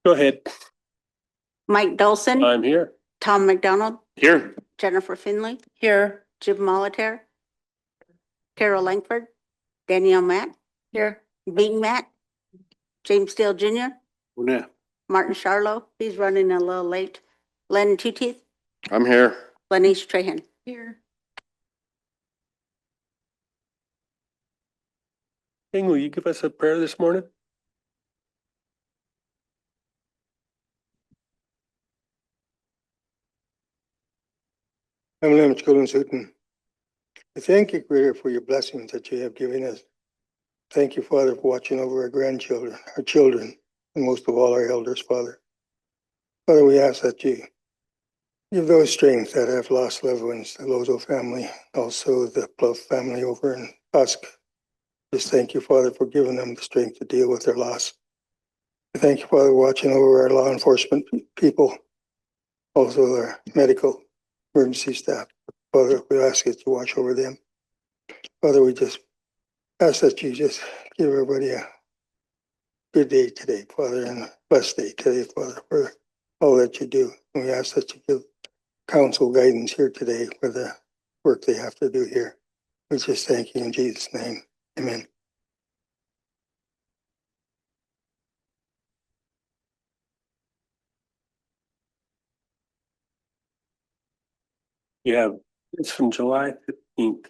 Go ahead. Mike Dolson, I'm here. Tom McDonald, Here. Jennifer Finley. Here. Jim Molitaire. Carol Langford, Danielle Matt. Here. Bing Matt. James Steele Jr. Yeah. Martin Charlo, he's running a little late. Len Two-Teeth, I'm here. Lenice Trahan. Here. King, will you give us a prayer this morning? I'm Lim Children Sutton. I thank you, Creator, for your blessings that you have given us. Thank you, Father, for watching over our grandchildren, our children, and most of all our elders, Father. Father, we ask that you give those strength that have lost loved ones, the Lozo family, also the Bluff family over in Tusk. Just thank you, Father, for giving them the strength to deal with their loss. I thank you, Father, watching over our law enforcement people, also our medical emergency staff. Father, we ask that you watch over them. Father, we just ask that you just give everybody a good day today, Father, and a blessed day today, Father, for all that you do. And we ask that you give counsel guidance here today for the work they have to do here. We just thank you in Jesus' name. Amen. You have, it's from July 15th.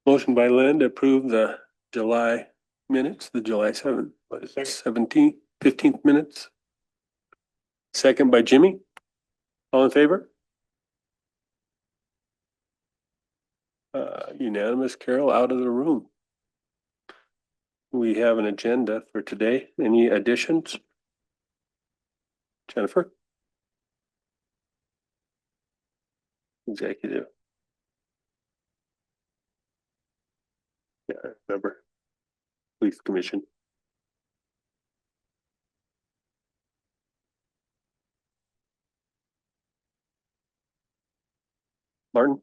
Motion by Lynn to approve the July minutes, the July 7th, what is it, 17th, 15th minutes. Second by Jimmy. All in favor? Unanimous. Carol out of the room. We have an agenda for today. Any additions? Jennifer? Executive. Yeah, I remember. Police Commission. Martin?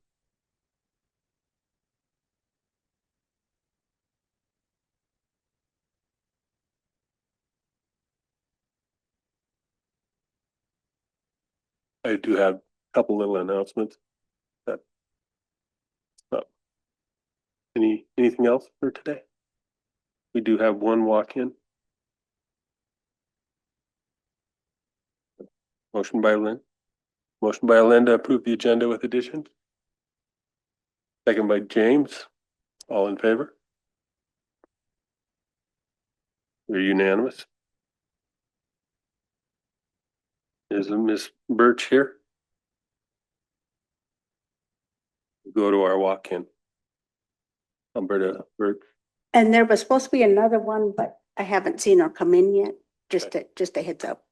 I do have a couple little announcements. That, anything else for today? We do have one walk-in. Motion by Lynn. Motion by Lynn to approve the agenda with additions. Second by James. All in favor? We're unanimous. Is Miss Birch here? Go to our walk-in. Alberta Birch. And there was supposed to be another one, but I haven't seen her come in yet. Just a heads up.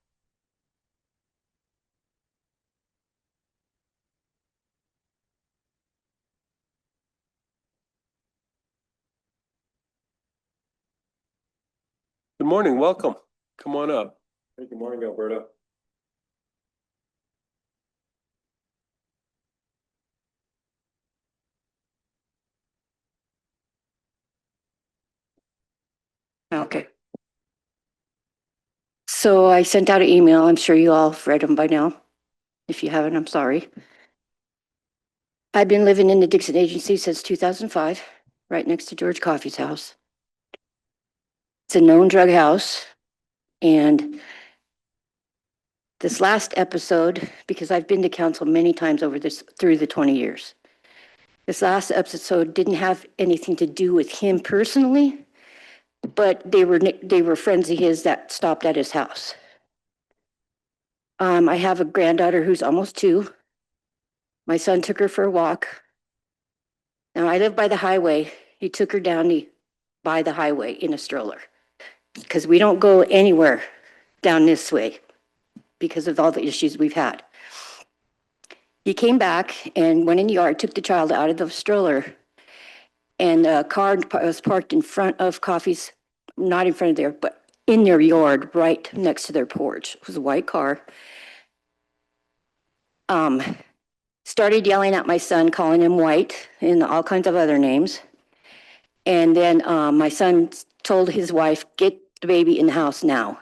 Good morning, welcome. Come on up. Hey, good morning, Alberta. So I sent out an email. I'm sure you all have read them by now. If you haven't, I'm sorry. I've been living in the Dixon Agency since 2005, right next to George Coffey's house. It's a known drug house. And this last episode, because I've been to council many times through the 20 years. This last episode didn't have anything to do with him personally, but they were friends of his that stopped at his house. I have a granddaughter who's almost 2. My son took her for a walk. Now I live by the highway. He took her down by the highway in a stroller because we don't go anywhere down this way because of all the issues we've had. He came back and went in the yard, took the child out of the stroller, and a car was parked in front of Coffey's, not in front of there, but in their yard, right next to their porch. It was a white car. Started yelling at my son, calling him white and all kinds of other names. And then my son told his wife, get the baby in the house now.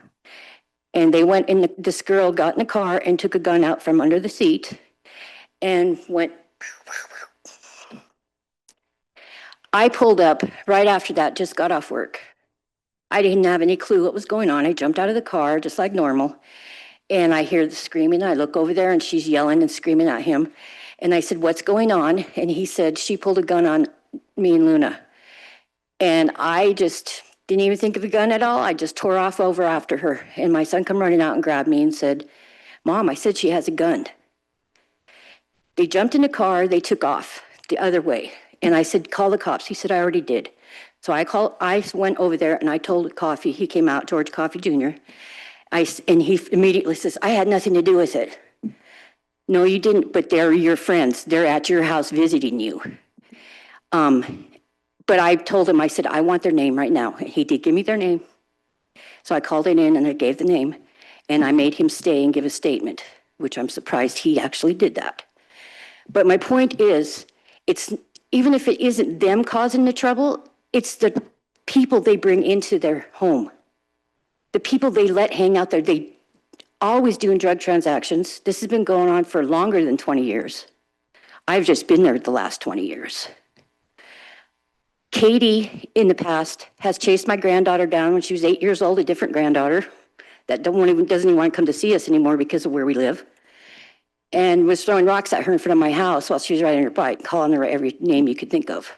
And they went in, this girl got in the car and took a gun out from under the seat and went. I pulled up right after that, just got off work. I didn't have any clue what was going on. I jumped out of the car just like normal. And I hear the screaming. I look over there and she's yelling and screaming at him. And I said, what's going on? And he said, she pulled a gun on me and Luna. And I just didn't even think of a gun at all. I just tore off over after her. And my son come running out and grabbed me and said, Mom, I said she has a gun. They jumped in the car. They took off the other way. And I said, call the cops. He said, I already did. So I went over there and I told Coffey, he came out, George Coffey Jr. And he immediately says, I had nothing to do with it. No, you didn't, but they're your friends. They're at your house visiting you. But I told him, I said, I want their name right now. He did give me their name. So I called it in and I gave the name and I made him stay and give a statement, which I'm surprised he actually did that. But my point is, it's even if it isn't them causing the trouble, it's the people they bring into their home. The people they let hang out there, they always doing drug transactions. This has been going on for longer than 20 years. I've just been there the last 20 years. Katie, in the past, has chased my granddaughter down when she was 8 years old, a different granddaughter that doesn't even want to come to see us anymore because of where we live, and was throwing rocks at her in front of my house while she was riding her bike, calling her every name you could think of.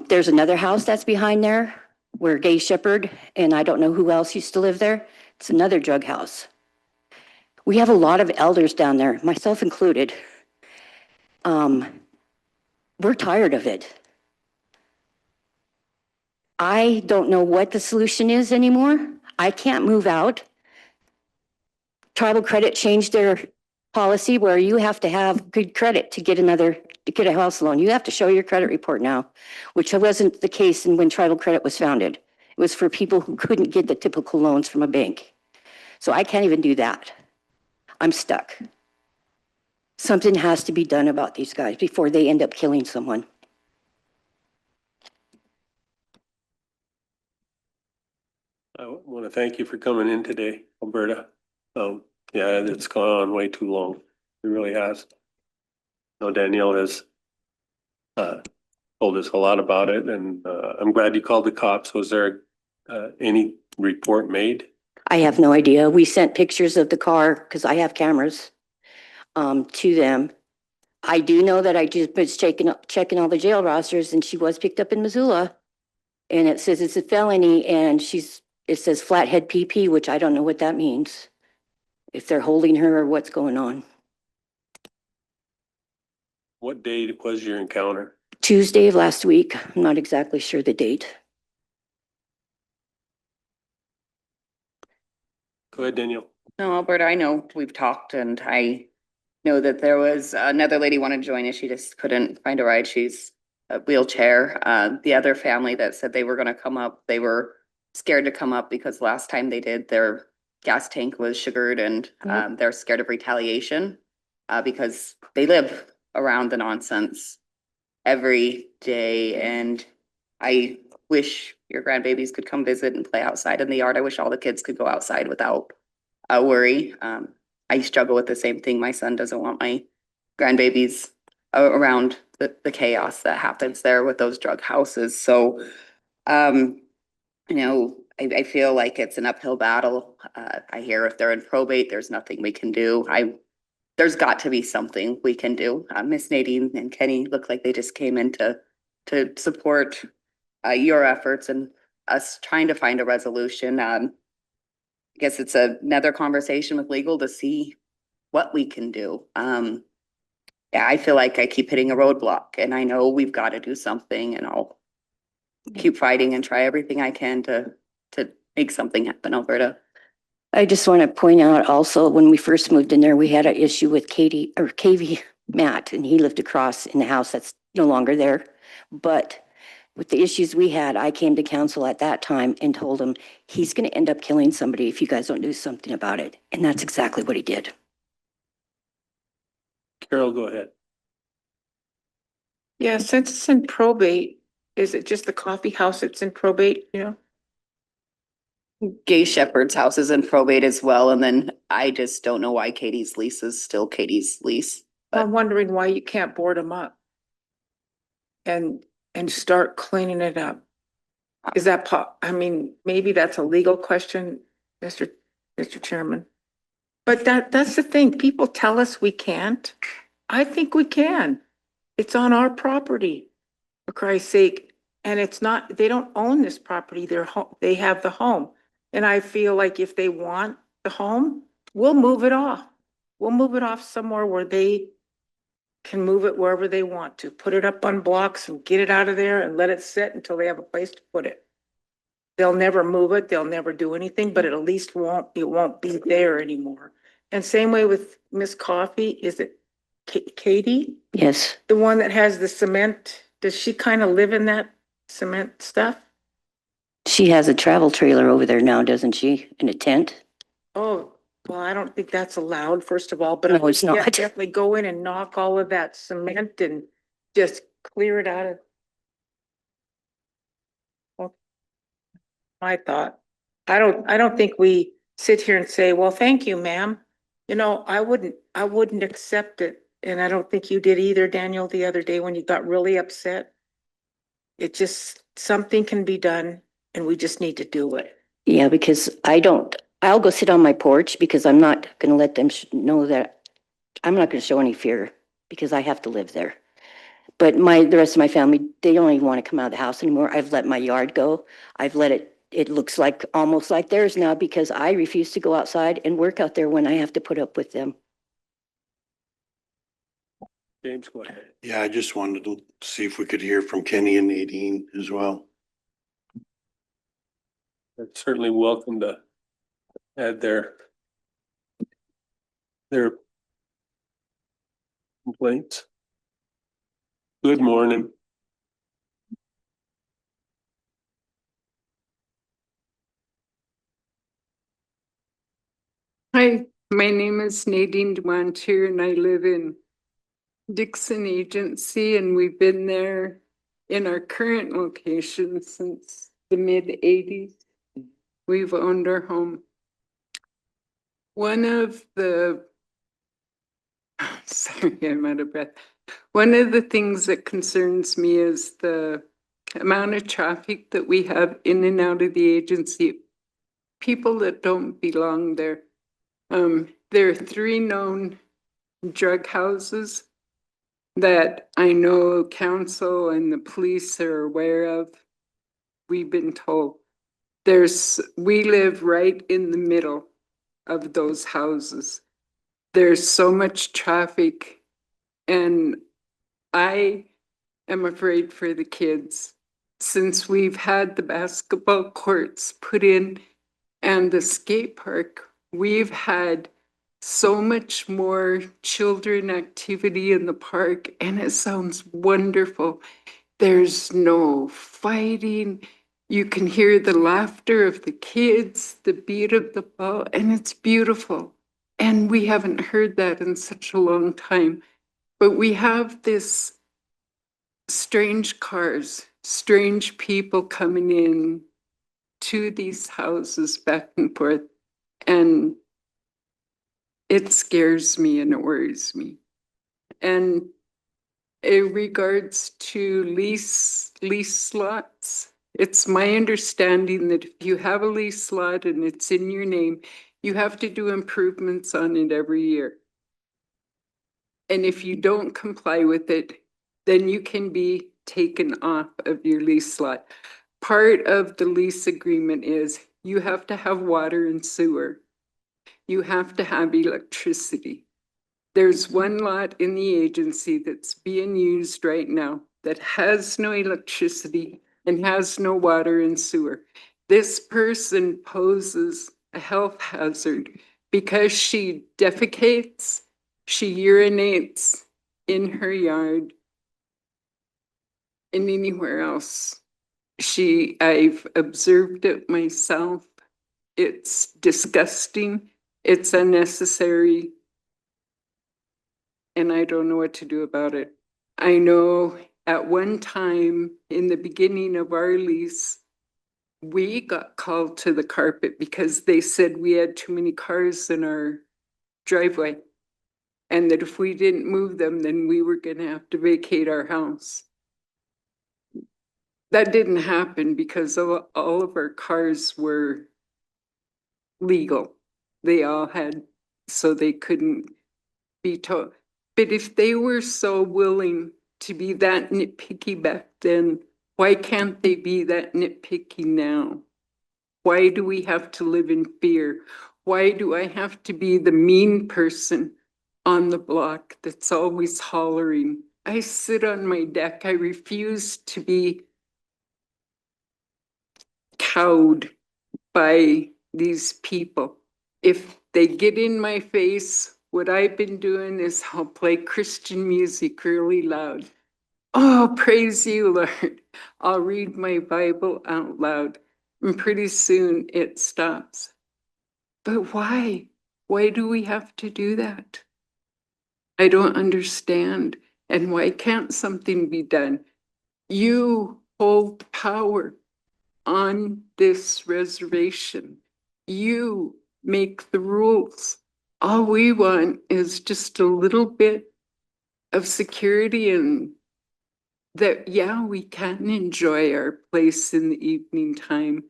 There's another house that's behind there where Gay Shepherd, and I don't know who else used to live there. It's another drug house. We have a lot of elders down there, myself included. We're tired of it. I don't know what the solution is anymore. I can't move out. Tribal Credit changed their policy where you have to have good credit to get a house loan. You have to show your credit report now, which wasn't the case when Tribal Credit was founded. It was for people who couldn't get the typical loans from a bank. So I can't even do that. I'm stuck. Something has to be done about these guys before they end up killing someone. I want to thank you for coming in today, Alberta. Yeah, it's gone on way too long. It really has. No, Danielle has told us a lot about it, and I'm glad you called the cops. Was there any report made? I have no idea. We sent pictures of the car because I have cameras to them. I do know that I just was checking all the jail rosters, and she was picked up in Missoula, and it says it's a felony, and it says flathead PP, which I don't know what that means. If they're holding her or what's going on. What date was your encounter? Tuesday of last week. I'm not exactly sure the date. Go ahead, Danielle. No, Alberta, I know we've talked and I know that there was another lady wanted to join us. She just couldn't find a ride. She's a wheelchair. The other family that said they were going to come up, they were scared to come up because last time they did, their gas tank was sugared and they're scared of retaliation because they live around the nonsense every day. And I wish your grandbabies could come visit and play outside in the yard. I wish all the kids could go outside without a worry. I struggle with the same thing. My son doesn't want my grandbabies around the chaos that happens there with those drug houses. So, you know, I feel like it's an uphill battle. I hear if they're in probate, there's nothing we can do. There's got to be something we can do. Miss Nadine and Kenny look like they just came in to support your efforts and us trying to find a resolution. I guess it's another conversation with legal to see what we can do. Yeah, I feel like I keep hitting a roadblock, and I know we've got to do something, and I'll keep fighting and try everything I can to make something happen, Alberta. I just want to point out also, when we first moved in there, we had an issue with KV Matt, and he lived across in the house that's no longer there. But with the issues we had, I came to council at that time and told him he's going to end up killing somebody if you guys don't do something about it. And that's exactly what he did. Carol, go ahead. Yeah, since it's in probate, is it just the coffee house that's in probate, you know? Gay Shepherd's house is in probate as well, and then I just don't know why Katie's lease is still Katie's lease. I'm wondering why you can't board them up and start cleaning it up. Is that I mean, maybe that's a legal question, Mr. Chairman. But that's the thing. People tell us we can't. I think we can. It's on our property, for Christ's sake. And it's not, they don't own this property. They have the home. And I feel like if they want the home, we'll move it off. We'll move it off somewhere where they can move it wherever they want to. Put it up on blocks and get it out of there and let it sit until they have a place to put it. They'll never move it. They'll never do anything, but it at least it won't be there anymore. And same way with Miss Coffee. Is it Katie? Yes. The one that has the cement? Does she kind of live in that cement stuff? She has a travel trailer over there now, doesn't she? In a tent? Oh, well, I don't think that's allowed, first of all, but No, it's not. definitely go in and knock all of that cement and just clear it out of. Well, my thought. I don't think we sit here and say, well, thank you, ma'am. You know, I wouldn't accept it. And I don't think you did either, Daniel, the other day when you got really upset. It just, something can be done and we just need to do it. Yeah, because I'll go sit on my porch because I'm not going to let them know that I'm not going to show any fear because I have to live there. But the rest of my family, they don't even want to come out of the house anymore. I've let my yard go. I've let it looks like almost like theirs now because I refuse to go outside and work out there when I have to put up with them. James, go ahead. Yeah, I just wanted to see if we could hear from Kenny and Nadine as well. They're certainly welcome to add their complaints. Good morning. Hi, my name is Nadine Dumontier and I live in Dixon Agency, and we've been there in our current location since the mid-80s. We've owned our home. One of the, sorry, I'm out of breath. One of the things that concerns me is the amount of traffic that we have in and out of the agency. People that don't belong there. There are 3 known drug houses that I know council and the police are aware of. We've been told we live right in the middle of those houses. There's so much traffic and I am afraid for the kids. Since we've had the basketball courts put in and the skate park, we've had so much more children activity in the park and it sounds wonderful. There's no fighting. You can hear the laughter of the kids, the beat of the ball, and it's beautiful. And we haven't heard that in such a long time. But we have this strange cars strange people coming in to these houses back and forth. And it scares me and it worries me. And in regards to lease lots, it's my understanding that if you have a lease lot and it's in your name, you have to do improvements on it every year. And if you don't comply with it, then you can be taken off of your lease lot. Part of the lease agreement is you have to have water and sewer. You have to have electricity. There's one lot in the agency that's being used right now that has no electricity and has no water and sewer. This person poses a health hazard because she defecates, she urinates in her yard and anywhere else. I've observed it myself. It's disgusting. It's unnecessary. And I don't know what to do about it. I know at one time in the beginning of our lease, we got called to the carpet because they said we had too many cars in our driveway. And that if we didn't move them, then we were going to have to vacate our house. That didn't happen because all of our cars were legal. They all had, so they couldn't be towed. But if they were so willing to be that nitpicky back then, why can't they be that nitpicky now? Why do we have to live in fear? Why do I have to be the mean person on the block that's always hollering? I sit on my deck. I refuse to be cowed by these people. If they get in my face, what I've been doing is I'll play Christian music really loud. Oh, praise you, Lord. I'll read my Bible out loud, and pretty soon it stops. But why? Why do we have to do that? I don't understand. And why can't something be done? You hold power on this reservation. You make the rules. All we want is just a little bit of security and that, yeah, we can enjoy our place in the evening time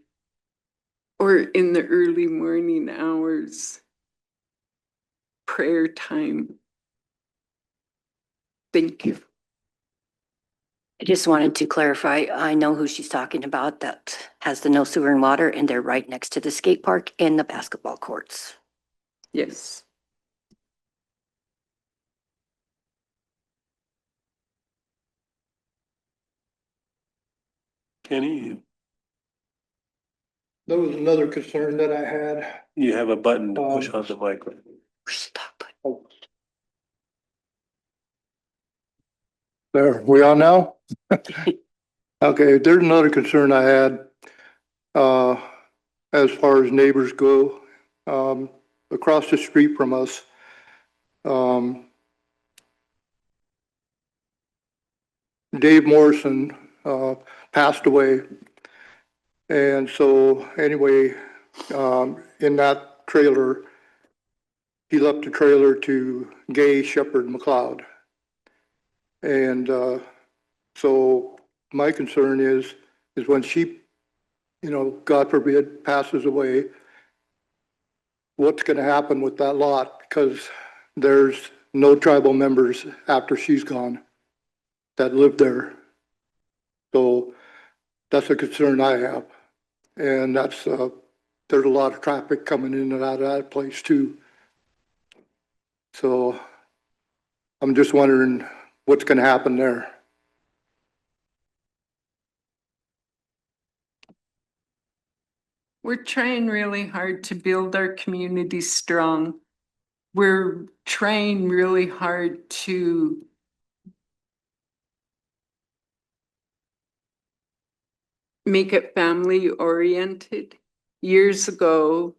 or in the early morning hours, prayer time. Thank you. I just wanted to clarify, I know who she's talking about that has the no sewer and water, and they're right next to the skate park and the basketball courts. Yes. Kenny, There was another concern that I had. you have a button to push on the mic. Stop. There, we on now? Okay, there's another concern I had, as far as neighbors go. Across the street from us, Dave Morrison, passed away. And so anyway, in that trailer, he left the trailer to Gay Shepherd McLeod. And, so my concern is when she, God forbid, passes away, what's going to happen with that lot? Because there's no tribal members after she's gone that live there. So that's a concern I have. And that's, there's a lot of traffic coming in and out of that place too. So I'm just wondering what's going to happen there. We're trying really hard to build our community strong. We're trying really hard to make it family oriented. Years ago,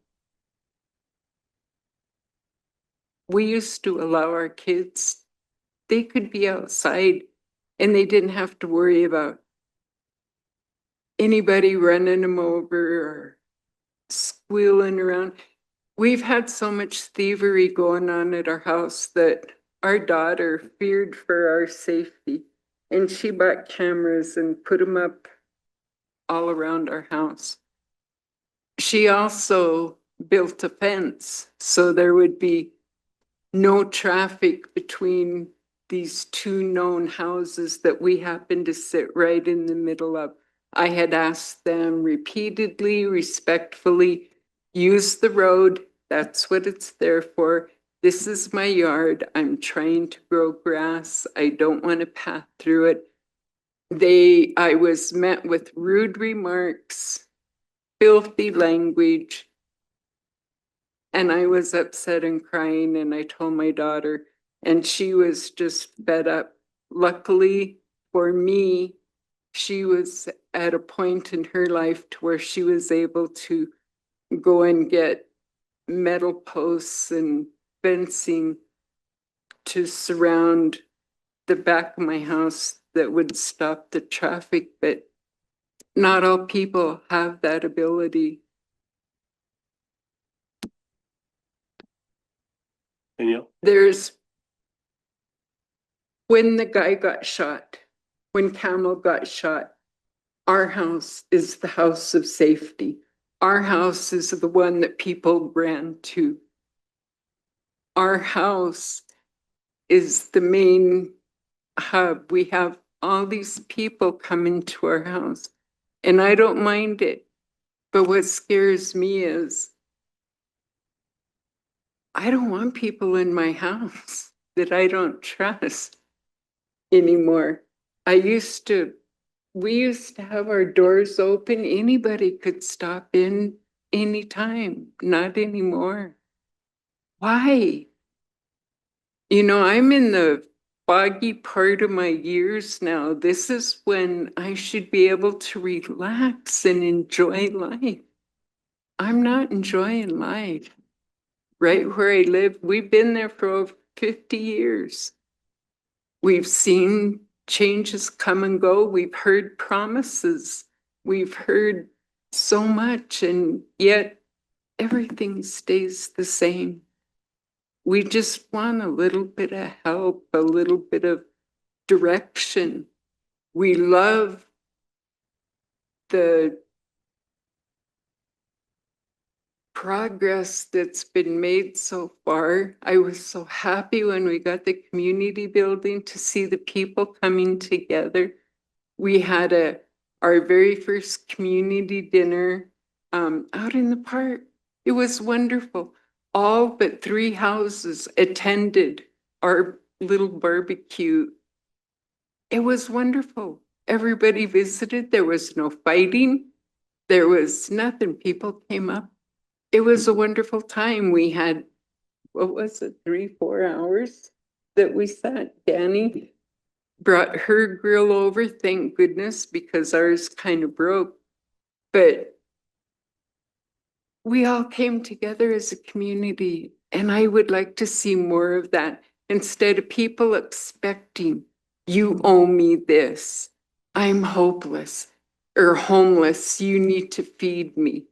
we used to allow our kids, they could be outside and they didn't have to worry about anybody running them over or squealing around. We've had so much thievery going on at our house that our daughter feared for our safety. And she bought cameras and put them up all around our house. She also built a fence so there would be no traffic between these two known houses that we happen to sit right in the middle of. I had asked them repeatedly, respectfully, use the road. That's what it's there for. This is my yard. I'm trying to grow grass. I don't want to path through it. I was met with rude remarks, filthy language, and I was upset and crying, and I told my daughter, and she was just fed up. Luckily for me, she was at a point in her life to where she was able to go and get metal posts and fencing to surround the back of my house that would stop the traffic, but not all people have that ability. Danielle? When the guy got shot, when Camel got shot, our house is the house of safety. Our house is the one that people ran to. Our house is the main hub. We have all these people coming to our house, and I don't mind it. But what scares me is I don't want people in my house that I don't trust anymore. We used to have our doors open. Anybody could stop in anytime, not anymore. Why? You know, I'm in the foggy part of my years now. This is when I should be able to relax and enjoy life. I'm not enjoying life. Right where I live, we've been there for over 50 years. We've seen changes come and go. We've heard promises. We've heard so much, and yet everything stays the same. We just want a little bit of help, a little bit of direction. We love the progress that's been made so far. I was so happy when we got the community building to see the people coming together. We had our very first community dinner out in the park. It was wonderful. All but 3 houses attended our little barbecue. It was wonderful. Everybody visited. There was no fighting. There was nothing. People came up. It was a wonderful time. We had, what was it, 3-4 hours that we sat. Danny brought her grill over, thank goodness, because ours kind of broke. But we all came together as a community, and I would like to see more of that instead of people expecting, you owe me this, I'm hopeless or homeless, you need to feed me.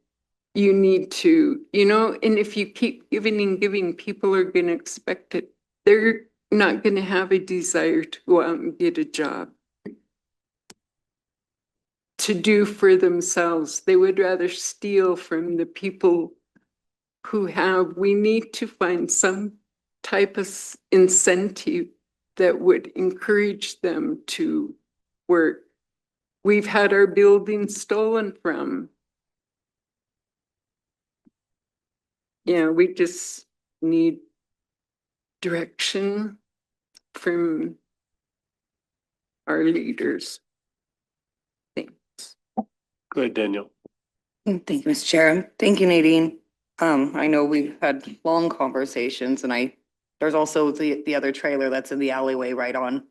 You need to, and if you keep giving and giving, people are going to expect it. They're not going to have a desire to go out and get a job to do for themselves. They would rather steal from the people who have. We need to find some type of incentive that would encourage them to work. We've had our buildings stolen from. Yeah, we just need direction from our leaders. Thanks. Go ahead, Danielle. Thank you, Mr. Chair. Thank you, Nadine. I know we've had long conversations, and there's also the other trailer that's in the alleyway right on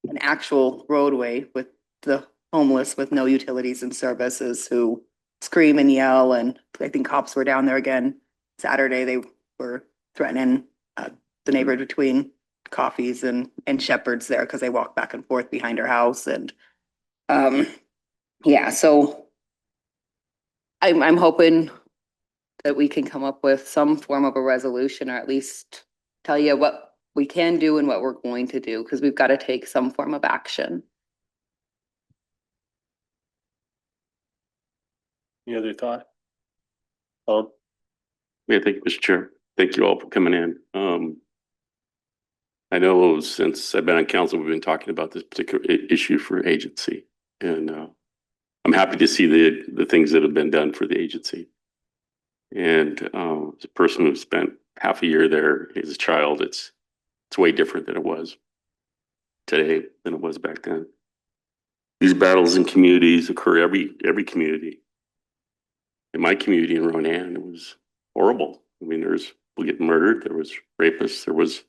an actual roadway with the homeless with no utilities and services who scream and yell, and I think cops were down there again Saturday. They were threatening the neighbor between Coffees and Shepherd's there because they walk back and forth behind her house. And yeah, so I'm hoping that we can come up with some form of a resolution, or at least tell you what we can do and what we're going to do, because we've got to take some form of action. Any other thought? Yeah, thank you, Mr. Chair. Thank you all for coming in. I know since I've been on council, we've been talking about this particular issue for agency, and I'm happy to see the things that have been done for the agency. And as a person who spent half a year there as a child, it's way different than it was today than it was back then. These battles in communities occur every community. In my community in Ronan, it was horrible. I mean, there was people getting murdered, there was rapists, there was,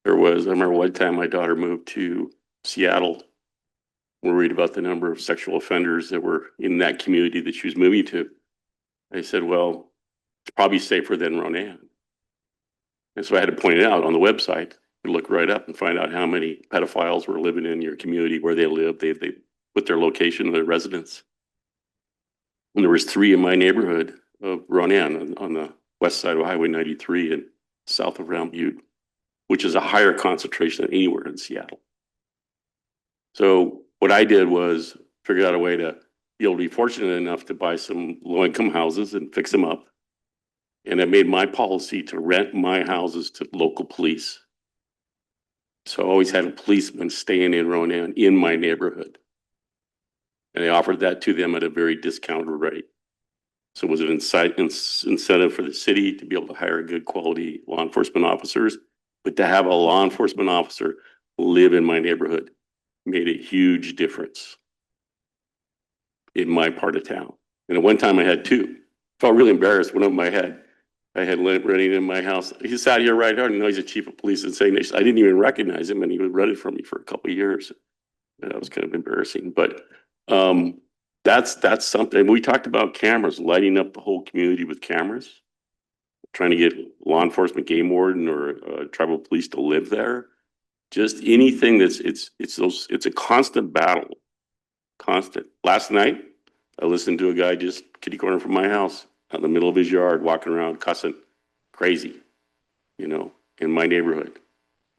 I remember one time my daughter moved to Seattle. We're worried about the number of sexual offenders that were in that community that she was moving to. I said, well, it's probably safer than Ronan. And so I had to point it out on the website. You look right up and find out how many pedophiles were living in your community where they live. They put their location, their residence. And there was 3 in my neighborhood of Ronan on the west side of Highway 93 and south of Round Butte, which is a higher concentration than anywhere in Seattle. So what I did was figure out a way to be able to be fortunate enough to buy some low-income houses and fix them up. And I made my policy to rent my houses to local police. So I always had a policeman staying in Ronan in my neighborhood. And I offered that to them at a very discounted rate. So it was an incentive for the city to be able to hire good quality law enforcement officers, but to have a law enforcement officer live in my neighborhood made a huge difference in my part of town. And at one time I had 2. Felt really embarrassed. One of them I had running in my house. He sat here right here, and he's a chief of police in St. Nation. I didn't even recognize him, and he was running from me for a couple of years. And that was kind of embarrassing, but that's something. We talked about cameras, lighting up the whole community with cameras, trying to get law enforcement, game warden, or tribal police to live there. Just anything it's a constant battle, constant. Last night, I listened to a guy just kitty corner from my house, out in the middle of his yard, walking around cussing, crazy, in my neighborhood,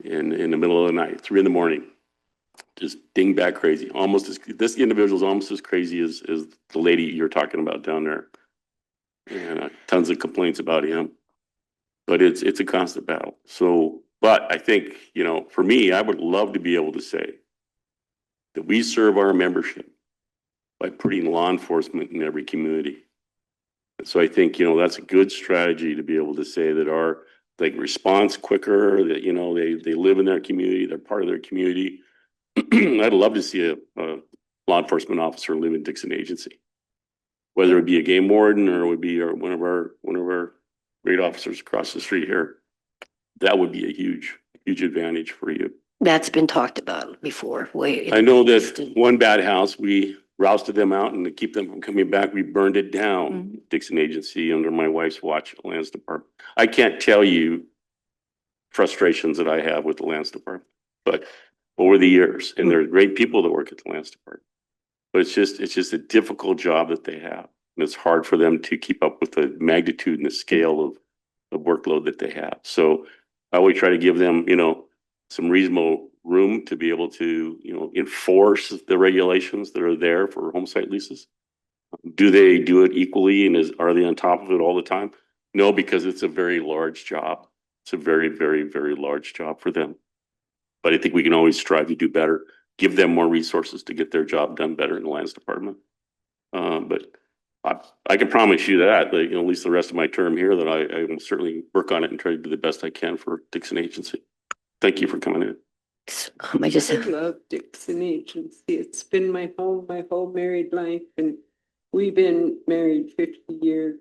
in the middle of the night, 3 a.m, just dingbat crazy. This individual's almost as crazy as the lady you're talking about down there, and tons of complaints about him. But it's a constant battle. So, but I think for me, I would love to be able to say that we serve our membership by putting law enforcement in every community. And so I think, that's a good strategy to be able to say that they response quicker, that, they live in their community, they're part of their community. I'd love to see a law enforcement officer live in Dixon Agency, whether it be a game warden or it would be one of our great officers across the street here. That would be a huge advantage for you. That's been talked about before. I know that one bad house, we rousted them out, and to keep them from coming back, we burned it down. Dixon Agency under my wife's watch at the Lands Department. I can't tell you frustrations that I have with the Lands Department, but over the years, and there's great people that work at the Lands Department, but it's just a difficult job that they have, and it's hard for them to keep up with the magnitude and the scale of workload that they have. So I always try to give them, some reasonable room to be able to, enforce the regulations that are there for home site leases. Do they do it equally, and are they on top of it all the time? No, because it's a very large job. It's a very, very, very large job for them. But I think we can always strive to do better, give them more resources to get their job done better in the Lands Department. But I can promise you that, at least the rest of my term here, that I will certainly work on it and try to do the best I can for Dixon Agency. Thank you for coming in. I love Dixon Agency. It's been my home, my whole married life, and we've been married 50 years.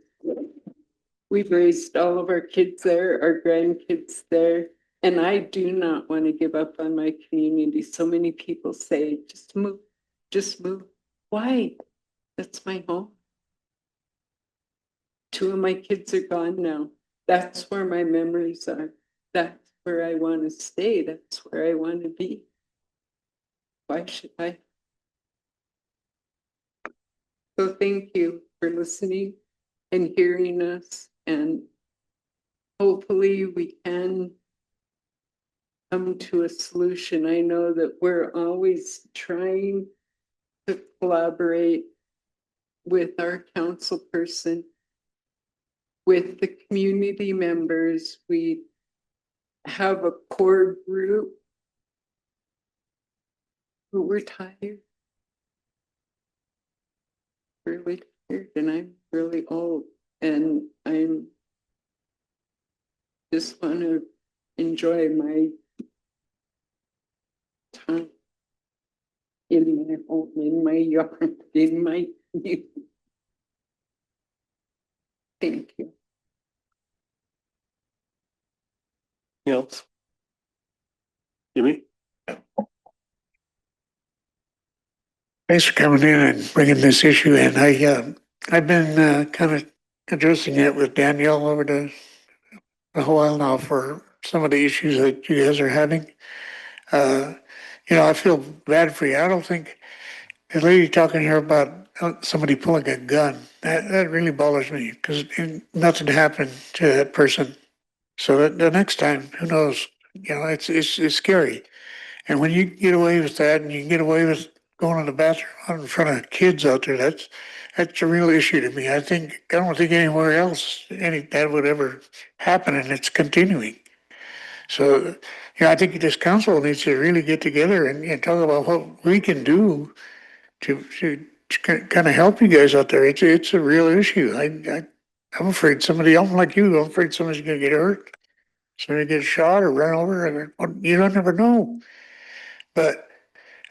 We've raised all of our kids there, our grandkids there, and I do not want to give up on my community. So many people say, just move, just move. Why? That's my home. 2 of my kids are gone now. That's where my memories are. That's where I want to stay. That's where I want to be. Why should I? So thank you. for listening and hearing us, and hopefully we can come to a solution. I know that we're always trying to collaborate with our council person, with the community members. We have a core group, but we're tired. Really tired, and I'm really old, and I'm just want to enjoy my time in my home, in my yard, in my community. Thank you. Anything else? Jimmy? Thanks for coming in and bringing this issue in. I've been kind of addressing it with Danielle over a while now for some of the issues that you guys are having. Uh, I feel bad for you. I don't think the lady talking here about somebody pulling a gun, that really bothers me because nothing happened to that person. So the next time, who knows? It's scary. And when you get away with that, and you get away with going to the bathroom in front of kids out there, that's a real issue to me. I don't think anywhere else that would ever happen, and it's continuing. So, I think this council needs to really get together and talk about what we can do to kind of help you guys out there. It's a real issue. I'm afraid I'm like you. I'm afraid somebody's going to get hurt, somebody get shot or run over. You don't never know. But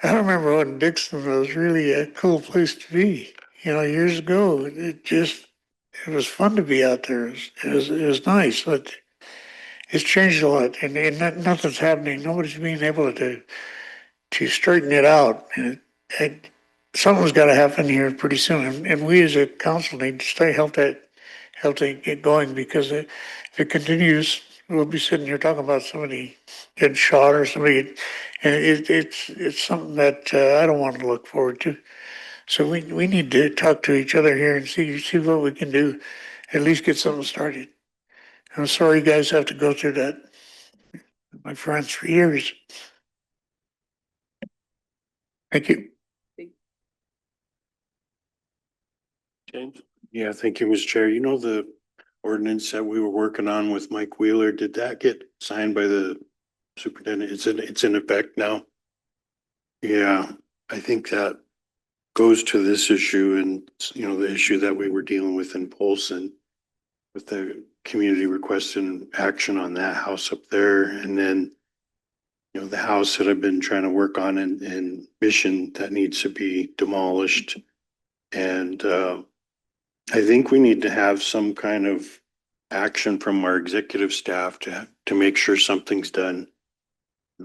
I remember when Dixon was really a cool place to be. Years ago, it was fun to be out there. It was nice, but it's changed a lot, and nothing's happening. Nobody's being able to straighten it out. And something's got to happen here pretty soon, and we as a council need to help it get going, because if it continues, we'll be sitting here talking about somebody getting shot or somebody, and it's something that I don't want to look forward to. So we need to talk to each other here and see what we can do, at least get something started. I'm sorry you guys have to go through that, my friends, for years. Thank you. James? Yeah, thank you, Mr. Chair. You know, the ordinance that we were working on with Mike Wheeler, did that get signed by the superintendent? It's in effect now? Yeah, I think that goes to this issue and, the issue that we were dealing with in Polson with the community requesting action on that house up there. And then, the house that I've been trying to work on in Mission that needs to be demolished. And, I think we need to have some kind of action from our executive staff to make sure something's done.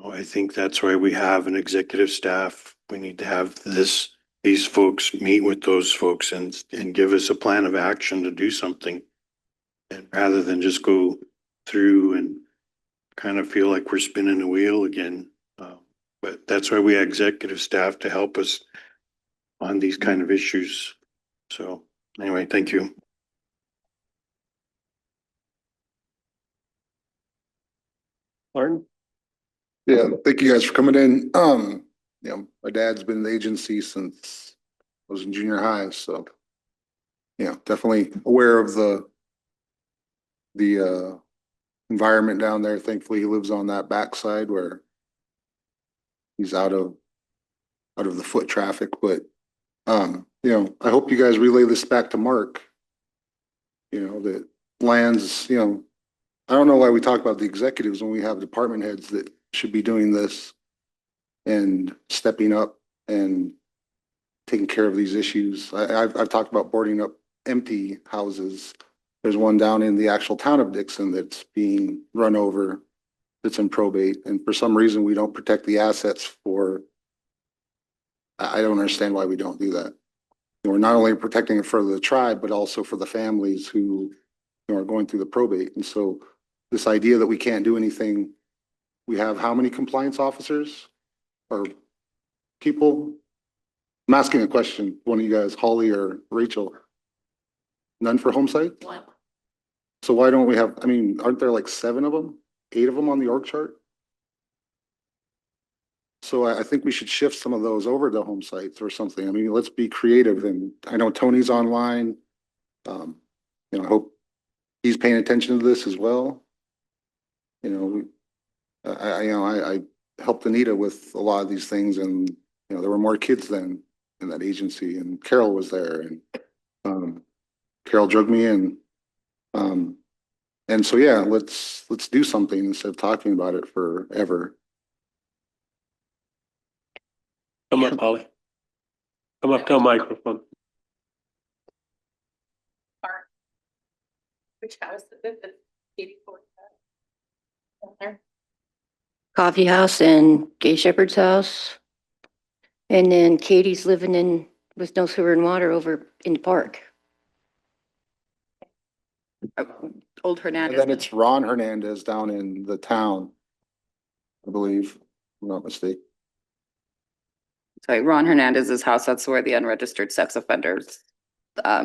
I think that's why we have an executive staff. We need to have these folks meet with those folks and give us a plan of action to do something. And rather than just go through and kind of feel like we're spinning a wheel again. But that's why we have executive staff to help us on these kind of issues. So anyway, thank you. Martin? Yeah, thank you guys for coming in. My dad's been in the agency since I was in junior high, so definitely aware of the environment down there. Thankfully, he lives on that backside where he's out of the foot traffic. But I hope you guys relay this back to Mark. That lands, I don't know why we talk about the executives when we have department heads that should be doing this and stepping up and taking care of these issues. I've talked about boarding up empty houses. There's one down in the actual town of Dixon that's being run over, that's in probate. And for some reason, we don't protect the assets I don't understand why we don't do that. We're not only protecting it for the tribe, but also for the families who are going through the probate. And so this idea that we can't do anything, we have how many compliance officers or people? I'm asking a question, one of you guys, Holly or Rachel. None for home site? So why don't we have, I mean, aren't there like 7 of them, 8 of them on the org chart? So I think we should shift some of those over to home sites or something. I mean, let's be creative, and I know Tony's online. You know, I hope he's paying attention to this as well. You know, I helped Anita with a lot of these things, and, you know, there were more kids then in that agency, and Carol was there, and Carol drug me in. And so, yeah, let's do something instead of talking about it forever. Come up, Holly. Come up to a microphone. Which house is it? 84. Coffee house and Gay Shepherd's house. And then Katie's living in, with no sewer and water over in the park. Old And Hernandez. then it's Ron Hernandez down in the town, I believe, if I'm not mistaken. Sorry, Ron Hernandez's house, that's where the unregistered sex offenders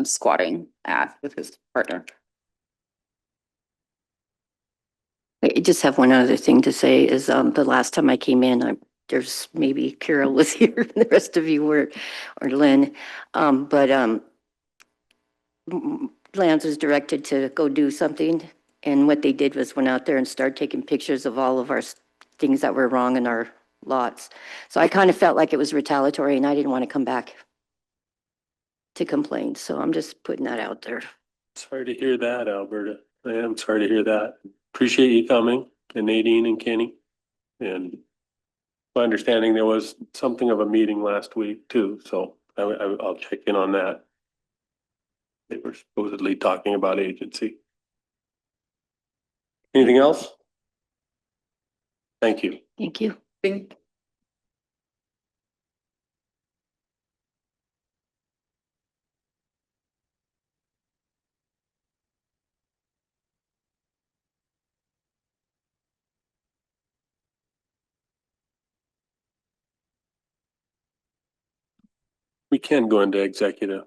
squatting at with his partner. I just have one other thing to say is the last time I came in, there's maybe Carol was here and the rest of you were, or Lynn. Lance was directed to go do something. And what they did was went out there and started taking pictures of all of our things that were wrong in our lots. So I kind of felt like it was retaliatory and I didn't want to come back to complain. So I'm just putting that out there. Sorry to hear that, Alberta. I am sorry to hear that. Appreciate you coming, and Nadine and Kenny. And my understanding, there was something of a meeting last week too, so I'll check in on that. They were supposedly talking about agency. Anything else? Thank you. Thank you. We can go into executive.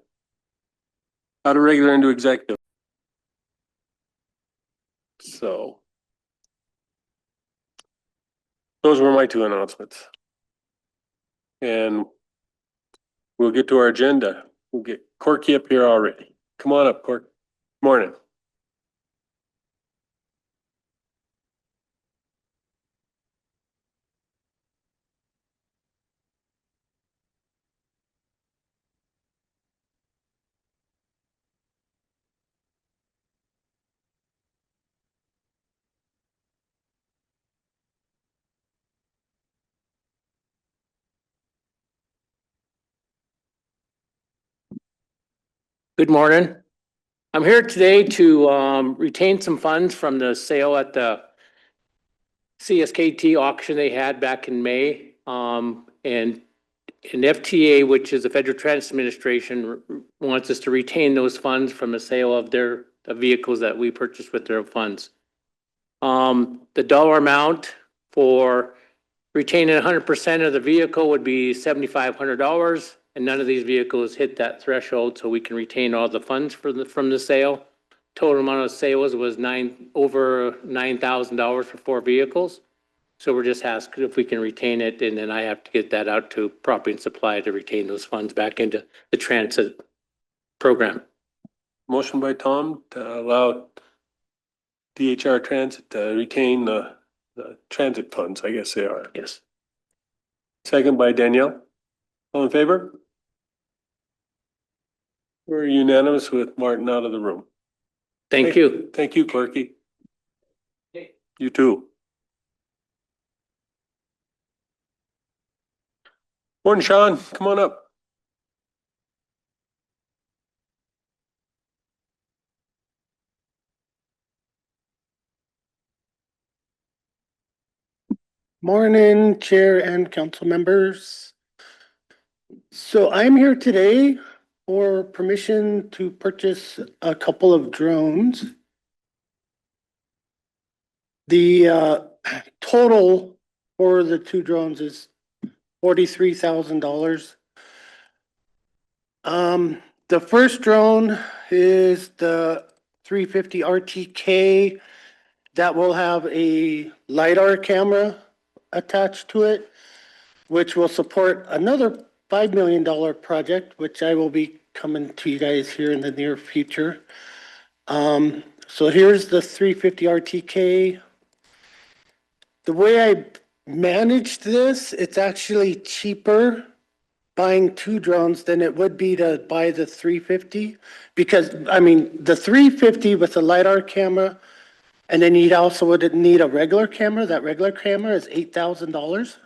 Out of regular into executive. So. Those were my 2 announcements. And we'll get to our agenda. We'll get Corky up here already. Come on up, Cork. Morning. Good morning. I'm here today to retain some funds from the sale at the CSKT auction they had back in May. And an FTA, which is the Federal Transit Administration, wants us to retain those funds from the sale of the vehicles that we purchased with their funds. The dollar amount for retaining 100% of the vehicle would be $7,500. And none of these vehicles hit that threshold, so we can retain all the funds from the sale. Total amount of sales was over $9,000 for 4 vehicles. So we're just asking if we can retain it, and then I have to get that out to Property and Supply to retain those funds back into the transit program. Motion by Tom to allow DHR Transit to retain the transit funds, I guess they are. Yes. Second by Danielle. All in favor? We're unanimous with Martin out of the room. Thank you. Thank you, Clerky. You too. Morning, Sean. Come on up. Morning, Chair and council members. So I'm here today for permission to purchase a couple of drones. The total for the 2 drones is $43,000. The first drone is the 350 RTK that will have a LiDAR camera attached to it, which will support another $5 million project, which I will be coming to you guys here in the near future. So here's the 350 RTK. The way I managed this, it's actually cheaper buying two drones than it would be to buy the 350. Because, I mean, the 350 with the LiDAR camera, and then you'd also would need a regular camera. That regular camera is $8,000.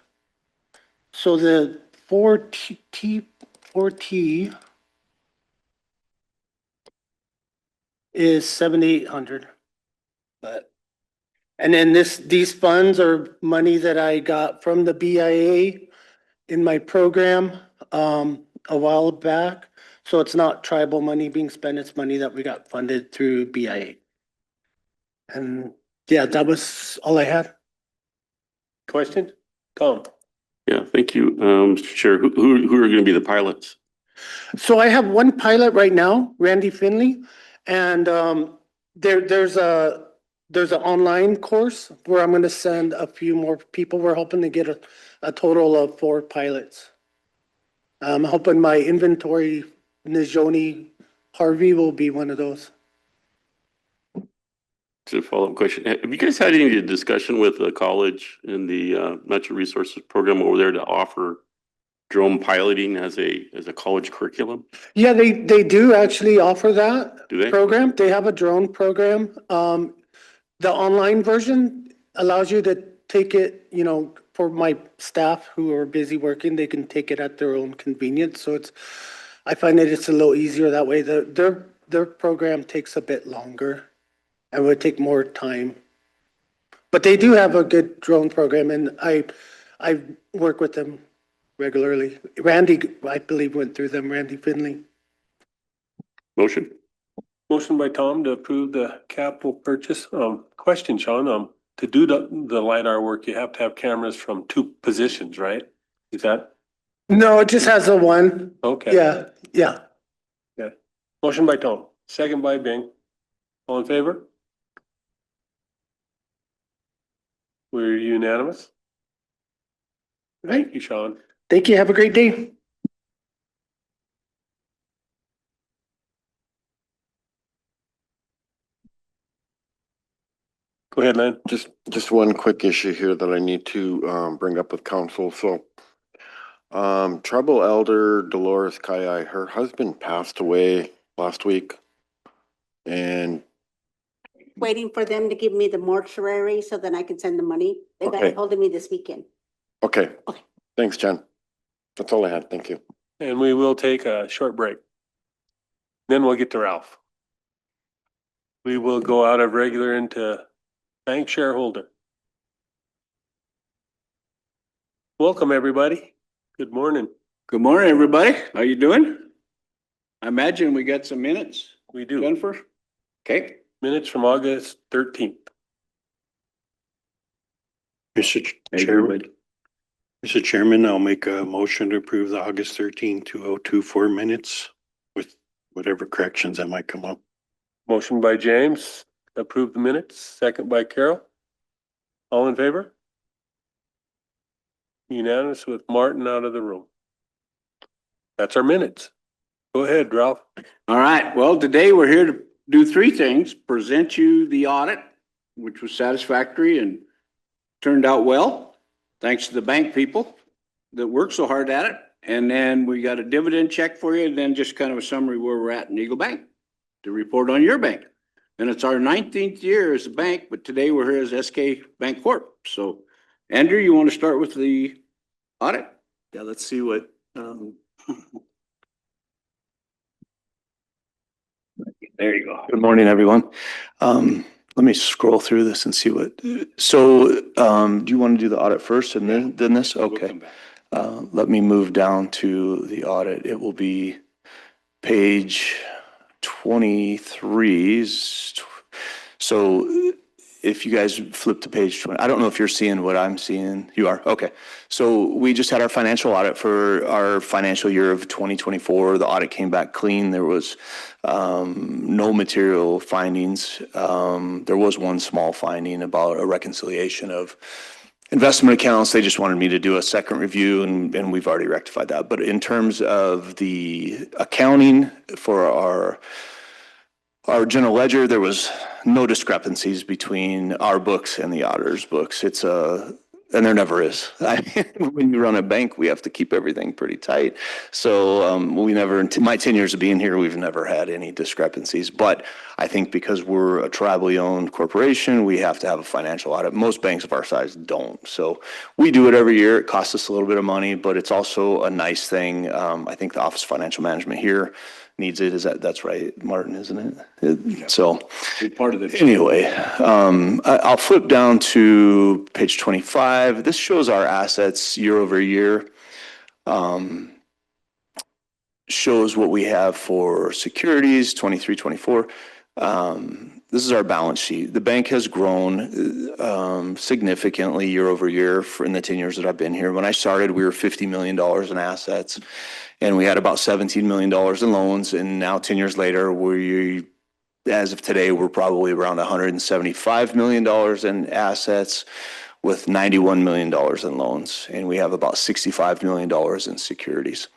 So the 4T is 7,800. But, and then these funds are money that I got from the BIA in my program, a while back. So it's not tribal money being spent, it's money that we got funded through BIA. And yeah, that was all I had. Question? Tom? Yeah, thank you. Mr. Chair, who are going to be the pilots? So I have one pilot right now, Randy Finley, and there's an online course where I'm gonna send a few more people. We're hoping to get a total of 4 pilots. I'm hoping my inventory, Najoni Harvey will be one of those. To follow-up question, have you guys had any discussion with the college in the natural resources program over there to offer drone piloting as a college curriculum? Yeah, they do actually offer that Do they? program. They have a drone program. The online version allows you to take it, you know, for my staff who are busy working, they can take it at their own convenience. So I find that it's a little easier that way. Their program takes a bit longer and would take more time. But they do have a good drone program, and I work with them regularly. Randy, I believe, went through them, Randy Finley. Motion? Motion by Tom to approve the capital purchase. Question, Sean, to do the LiDAR work, you have to have cameras from 2 positions, right? Is that? No, it just has a one. Okay. Yeah. Motion by Tom, second by Bing. All in favor? We're unanimous. Thank you, Sean. Thank you. Have a great day. Go ahead, Len. Just one quick issue here that I need to bring up with council. So tribal elder Dolores Kayai, her husband passed away last week. And Waiting for them to give me the mortuary so then I can send the money. They got Okay. a hold of me this weekend. okay, Okay. thanks, Jen. That's all I had. Thank you. And we will take a short break. Then we'll get to Ralph. We will go out of regular into bank shareholder. Welcome, everybody. Good morning. Good morning, everybody. How you doing? I imagine we got some minutes, We do. Jennifer? Okay. Minutes from August 13th. Mr. Hey, Chairman, everybody. Mr. Chairman, I'll make a motion to approve the August 2024 minutes with whatever corrections that might come up. Motion by James, approve the minutes. Second by Carol. All in favor? Unanimous with Martin out of the room. That's our minutes. Go ahead, Ralph. All right. Well, today we're here to do 3 things. Present you the audit, which was satisfactory and turned out well, thanks to the bank people that worked so hard at it. And then we got a dividend check for you, and then just kind of a summary where we're at in Eagle Bank to report on your bank. And it's our 19th year as a bank, but today we're here as SK Bank Corp. So Andrew, you want to start with the audit? Yeah, let's see what, There you go. good morning, everyone. Let me scroll through this and see what, so, do you want to do the audit first and then this? We'll Okay. come back. Let me move down to the audit. It will be page 23. So if you guys flip to page 20, I don't know if you're seeing what I'm seeing. You are? Okay. So we just had our financial audit for our financial year of 2024. The audit came back clean. There was no material findings. There was one small finding about a reconciliation of investment accounts. They just wanted me to do a second review, and we've already rectified that. But in terms of the accounting for our general ledger, there was no discrepancies between our books and the auditor's books. And there never is. When you run a bank, we have to keep everything pretty tight. So we never, in my 10 years of being here, we've never had any discrepancies. But I think because we're a tribally owned corporation, we have to have a financial audit. Most banks of our size don't. So we do it every year. It costs us a little bit of money, but it's also a nice thing. I think the Office of Financial Management here needs it. That's right, Martin, isn't it? So Part of the. anyway, I'll flip down to page 25. This shows our assets year over year. Shows what we have for securities, 23, 24. This is our balance sheet. The bank has grown significantly year over year in the 10 years that I've been here. When I started, we were $50 million in assets, and we had about $17 million in loans. And now 10 years later, as of today, we're probably around $175 million in assets with $91 million in loans. And we have about $65 million in securities.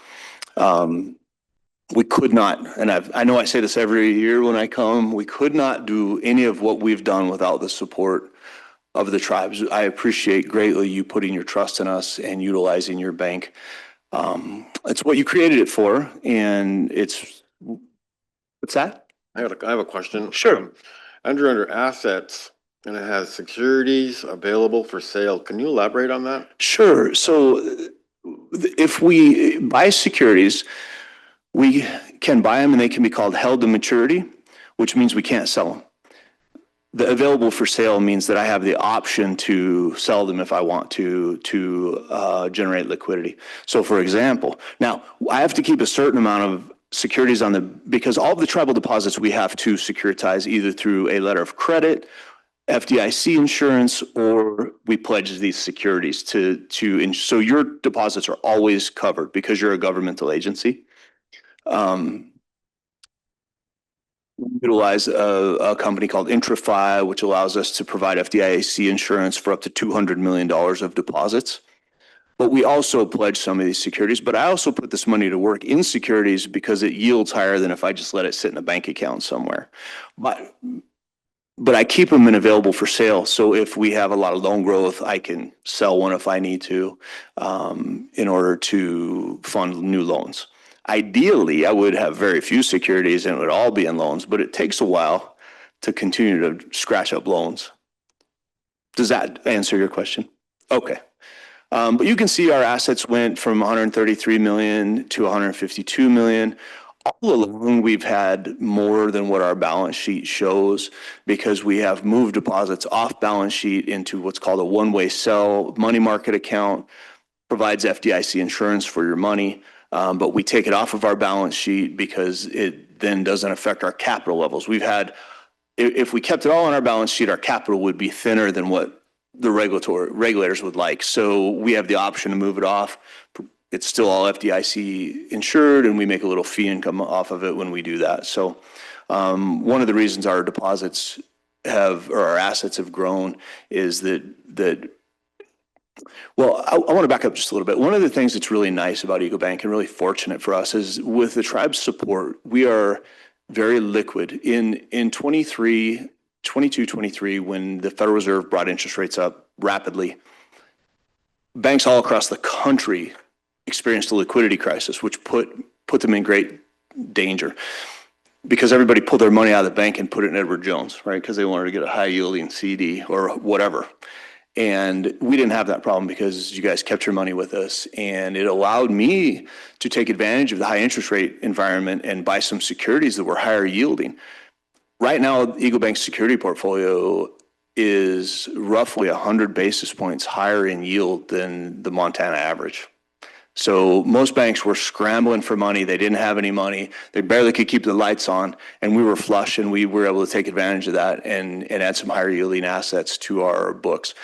We could not, and I know I say this every year when I come, we could not do any of what we've done without the support of the tribes. I appreciate greatly you putting your trust in us and utilizing your bank. It's what you created it for, and what's that? I have a question. Sure. Under assets, and it has securities available for sale. Can you elaborate on that? Sure. So if we buy securities, we can buy them and they can be called held to maturity, which means we can't sell them. The available for sale means that I have the option to sell them if I want to generate liquidity. So for example, now I have to keep a certain amount of securities because all of the tribal deposits we have to securitize either through a letter of credit, FDIC insurance, or we pledge these securities so your deposits are always covered because you're a governmental agency. We utilize a company called IntraFi, which allows us to provide FDIC insurance for up to $200 million of deposits. But we also pledge some of these securities. But I also put this money to work in securities because it yields higher than if I just let it sit in a bank account somewhere. But I keep them available for sale. So if we have a lot of loan growth, I can sell one if I need to in order to fund new loans. Ideally, I would have very few securities and it would all be in loans, but it takes a while to continue to scratch up loans. Does that answer your question? Okay. But you can see our assets went from 133 million to 152 million. All along, we've had more than what our balance sheet shows because we have moved deposits off balance sheet into what's called a one-way sell money market account, provides FDIC insurance for your money. But we take it off of our balance sheet because it then doesn't affect our capital levels. If we kept it all on our balance sheet, our capital would be thinner than what the regulators would like. So we have the option to move it off. It's still all FDIC insured, and we make a little fee income off of it when we do that. So one of the reasons our deposits or our assets have grown is that. Well, I want to back up just a little bit. One of the things that's really nice about Eagle Bank and really fortunate for us is with the tribe's support, we are very liquid. In 22, 23, when the Federal Reserve brought interest rates up rapidly, banks all across the country experienced a liquidity crisis, which put them in great danger because everybody pulled their money out of the bank and put it in Edward Jones, right? Because they wanted to get a high yielding CD or whatever. And we didn't have that problem because you guys kept your money with us. And it allowed me to take advantage of the high interest rate environment and buy some securities that were higher yielding. Right now, Eagle Bank's security portfolio is roughly 100 basis points higher in yield than the Montana average. So most banks were scrambling for money. They didn't have any money. They barely could keep the lights on, and we were flush, and we were able to take advantage of that and add some higher yielding assets to our books.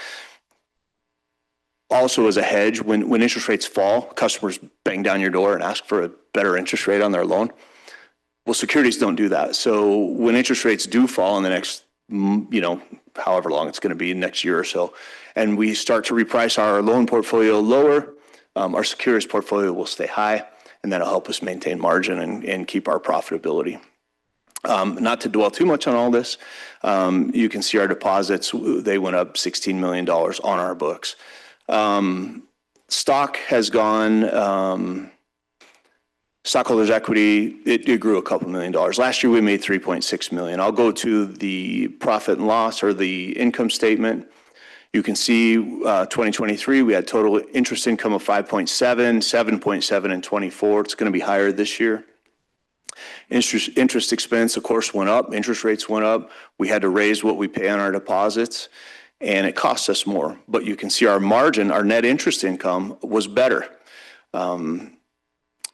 Also, as a hedge, when interest rates fall, customers bang down your door and ask for a better interest rate on their loan. Well, securities don't do that. So when interest rates do fall in the next, however long it's going to be, next year or so, and we start to reprice our loan portfolio lower, our securities portfolio will stay high, and that'll help us maintain margin and keep our profitability. Not to dwell too much on all this, you can see our deposits, they went up $16 million on our books. Stock has gone, stockholders' equity, it grew a couple $1 million. Last year, we made $3.6 million. I'll go to the profit and loss or the income statement. You can see 2023, we had total interest income of 5.7, 7.7 in 24. It's going to be higher this year. Interest expense, of course, went up. Interest rates went up. We had to raise what we pay on our deposits, and it cost us more. But you can see our margin, our net interest income was better.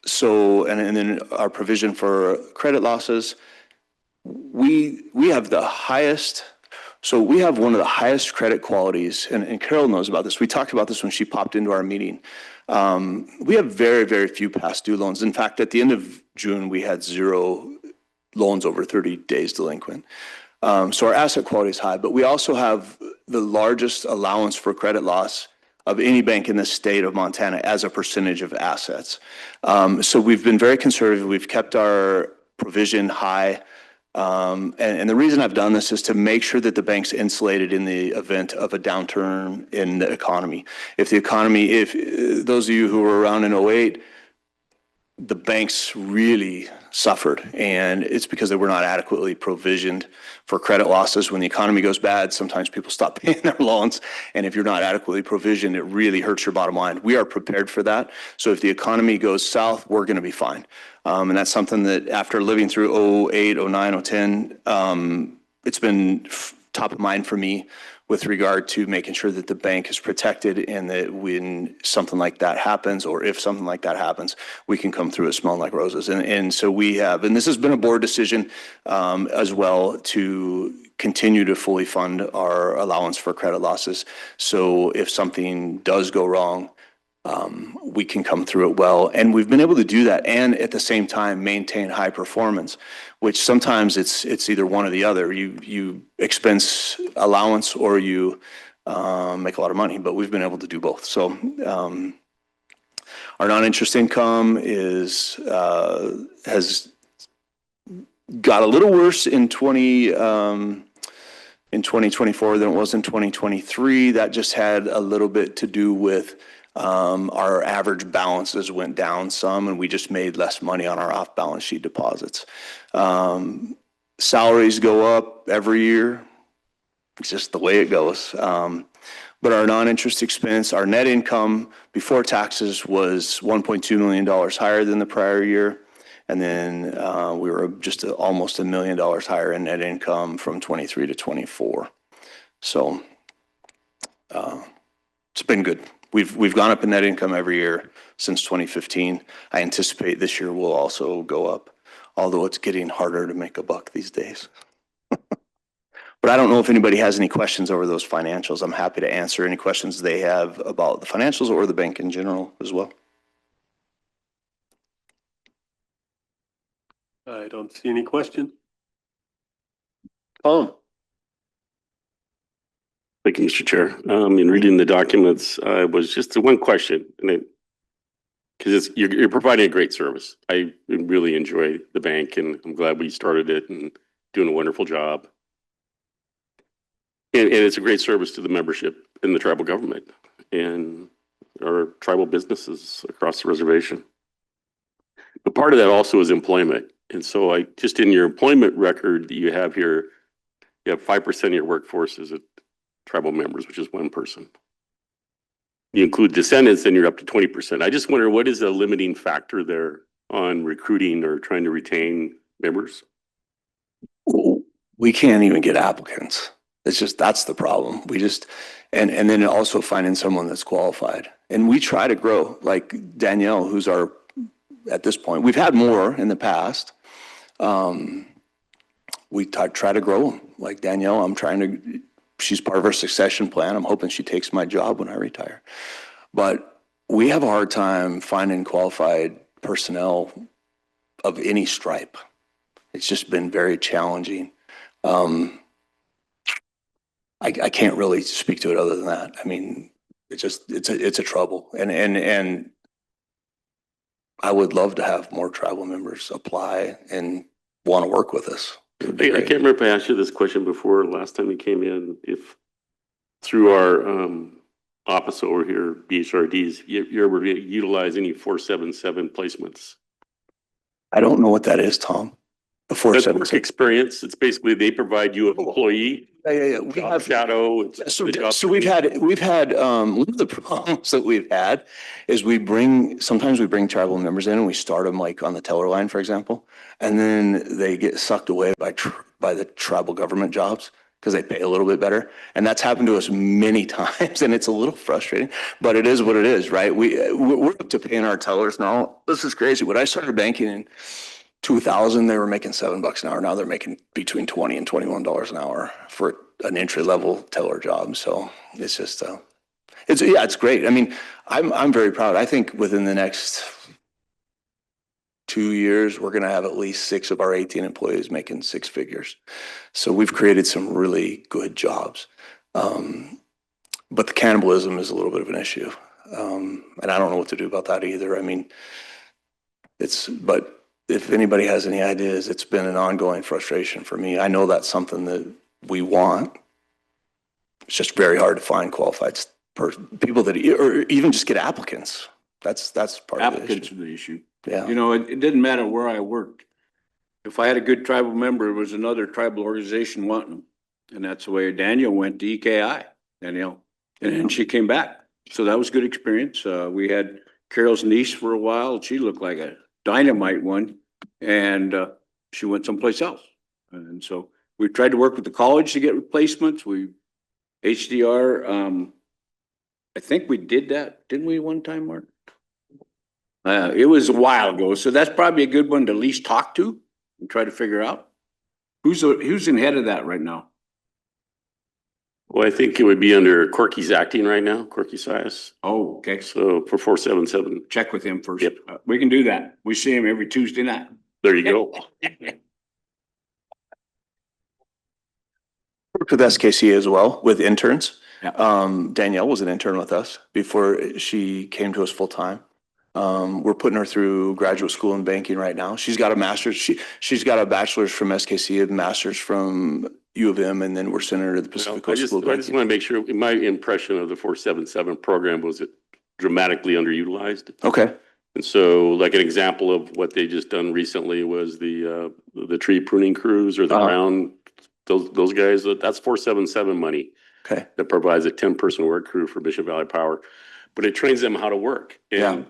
So, and then our provision for credit losses, we have the highest, so we have one of the highest credit qualities, and Carol knows about this. We talked about this when she popped into our meeting. We have very, very few past due loans. In fact, at the end of June, we had 0 loans over 30 days delinquent. So our asset quality is high, but we also have the largest allowance for credit loss of any bank in the state of Montana as a percentage of assets. So we've been very conservative. We've kept our provision high. And the reason I've done this is to make sure that the bank's insulated in the event of a downturn in the economy. If those of you who were around in 2008, the banks really suffered, and it's because they were not adequately provisioned for credit losses. When the economy goes bad, sometimes people stop paying their loans, and if you're not adequately provisioned, it really hurts your bottom line. We are prepared for that. So if the economy goes south, we're going to be fine. And that's something that after living through 08, 09, 010, it's been top of mind for me with regard to making sure that the bank is protected and that when something like that happens, or if something like that happens, we can come through it smelling like roses. And so we have, and this has been a board decision as well, to continue to fully fund our allowance for credit losses. So if something does go wrong, we can come through it well. And we've been able to do that and at the same time maintain high performance, which sometimes it's either one or the other. You expense allowance or you make a lot of money, but we've been able to do both. So our non-interest income has got a little worse in 2024 than it was in 2023. That just had a little bit to do with our average balances went down some, and we just made less money on our off-balance sheet deposits. Salaries go up every year. It's just the way it goes. But our non-interest expense, our net income before taxes was $1.2 million higher than the prior year. And then we were just almost $1 million higher in net income from 23 to 24. So it's been good. We've gone up in net income every year since 2015. I anticipate this year will also go up, although it's getting harder to make a buck these days. But I don't know if anybody has any questions over those financials. I'm happy to answer any questions they have about the financials or the bank in general as well. I don't see any question. Tom. Thank you, Mr. Chair. In reading the documents, was just the one question, and because you're providing a great service. I really enjoy the bank, and I'm glad we started it and doing a wonderful job. And it's a great service to the membership in the tribal government and our tribal businesses across the reservation. But part of that also is employment. And so just in your employment record that you have here, you have 5% of your workforce is tribal members, which is 1 person. You include descendants, then you're up to 20%. I just wonder, what is the limiting factor there on recruiting or trying to retain members? We can't even get applicants. It's just, that's the problem. And then also finding someone that's qualified. And we try to grow, like Danielle, who's our, at this point, we've had more in the past. We try to grow them. Like Danielle, she's part of our succession plan. I'm hoping she takes my job when I retire. But we have a hard time finding qualified personnel of any stripe. It's just been very challenging. I can't really speak to it other than that. I mean, it's a trouble. And I would love to have more tribal members apply and want to work with us. I can't remember if I asked you this question before, last time you came in, if through our office over here, BHRDs, you ever utilize any 477 placements? I don't know what that is, Tom. The That's 477. work experience. It's basically they provide you an employee. Yeah. We Job have shadow. So we've had one of the problems that we've had is sometimes we bring tribal members in and we start them like on the teller line, for example, and then they get sucked away by the tribal government jobs because they pay a little bit better. And that's happened to us many times, and it's a little frustrating, but it is what it is, right? We're up to paying our tellers now. This is crazy. When I started banking in 2000, they were making $7 an hour. Now they're making between $20 and $21 an hour for an entry level teller job. So it's just, it's great. I mean, I'm very proud. I think within the next 2 years, we're going to have at least 6 of our 18 employees making 6 figures. So we've created some really good jobs. But the cannibalism is a little bit of an issue. And I don't know what to do about that either. I mean, but if anybody has any ideas, it's been an ongoing frustration for me. I know that's something that we want. It's just very hard to find qualified people that, or even just get applicants. That's part of the issue. Applicants are the issue. Yeah. You know, it didn't matter where I worked. If I had a good tribal member, it was another tribal organization wanting them. And that's the way Danielle went to EKI, Danielle, and then she came back. So that was a good experience. We had Carol's niece for a while. She looked like a dynamite one, and she went someplace else. And so we tried to work with the college to get replacements. HDR, I think we did that, didn't we, one time, Mark? It was a while ago, so that's probably a good one to at least talk to and try to figure out. Who's in head of that right now? Well, I think it would be under Corky's acting right now, Corky Sias. Oh, okay. So for 477. Check with him first. Yep. We can do that. We see him every Tuesday night. There you go. Worked with SKC as well with interns. Yeah. Danielle was an intern with us before she came to us full time. We're putting her through graduate school in banking right now. She's got a master's. She's got a bachelor's from SKC, a master's from U of M, and then we're sending her to the Pacific Coast School of I just Banking. want to make sure, my impression of the 477 program was it dramatically underutilized. Okay. And so like an example of what they just done recently was the tree pruning crews or the ground, those guys, that's 477 money. Okay. That provides a 10-person work crew for Bishop Valley Power, but it trains them how to work. And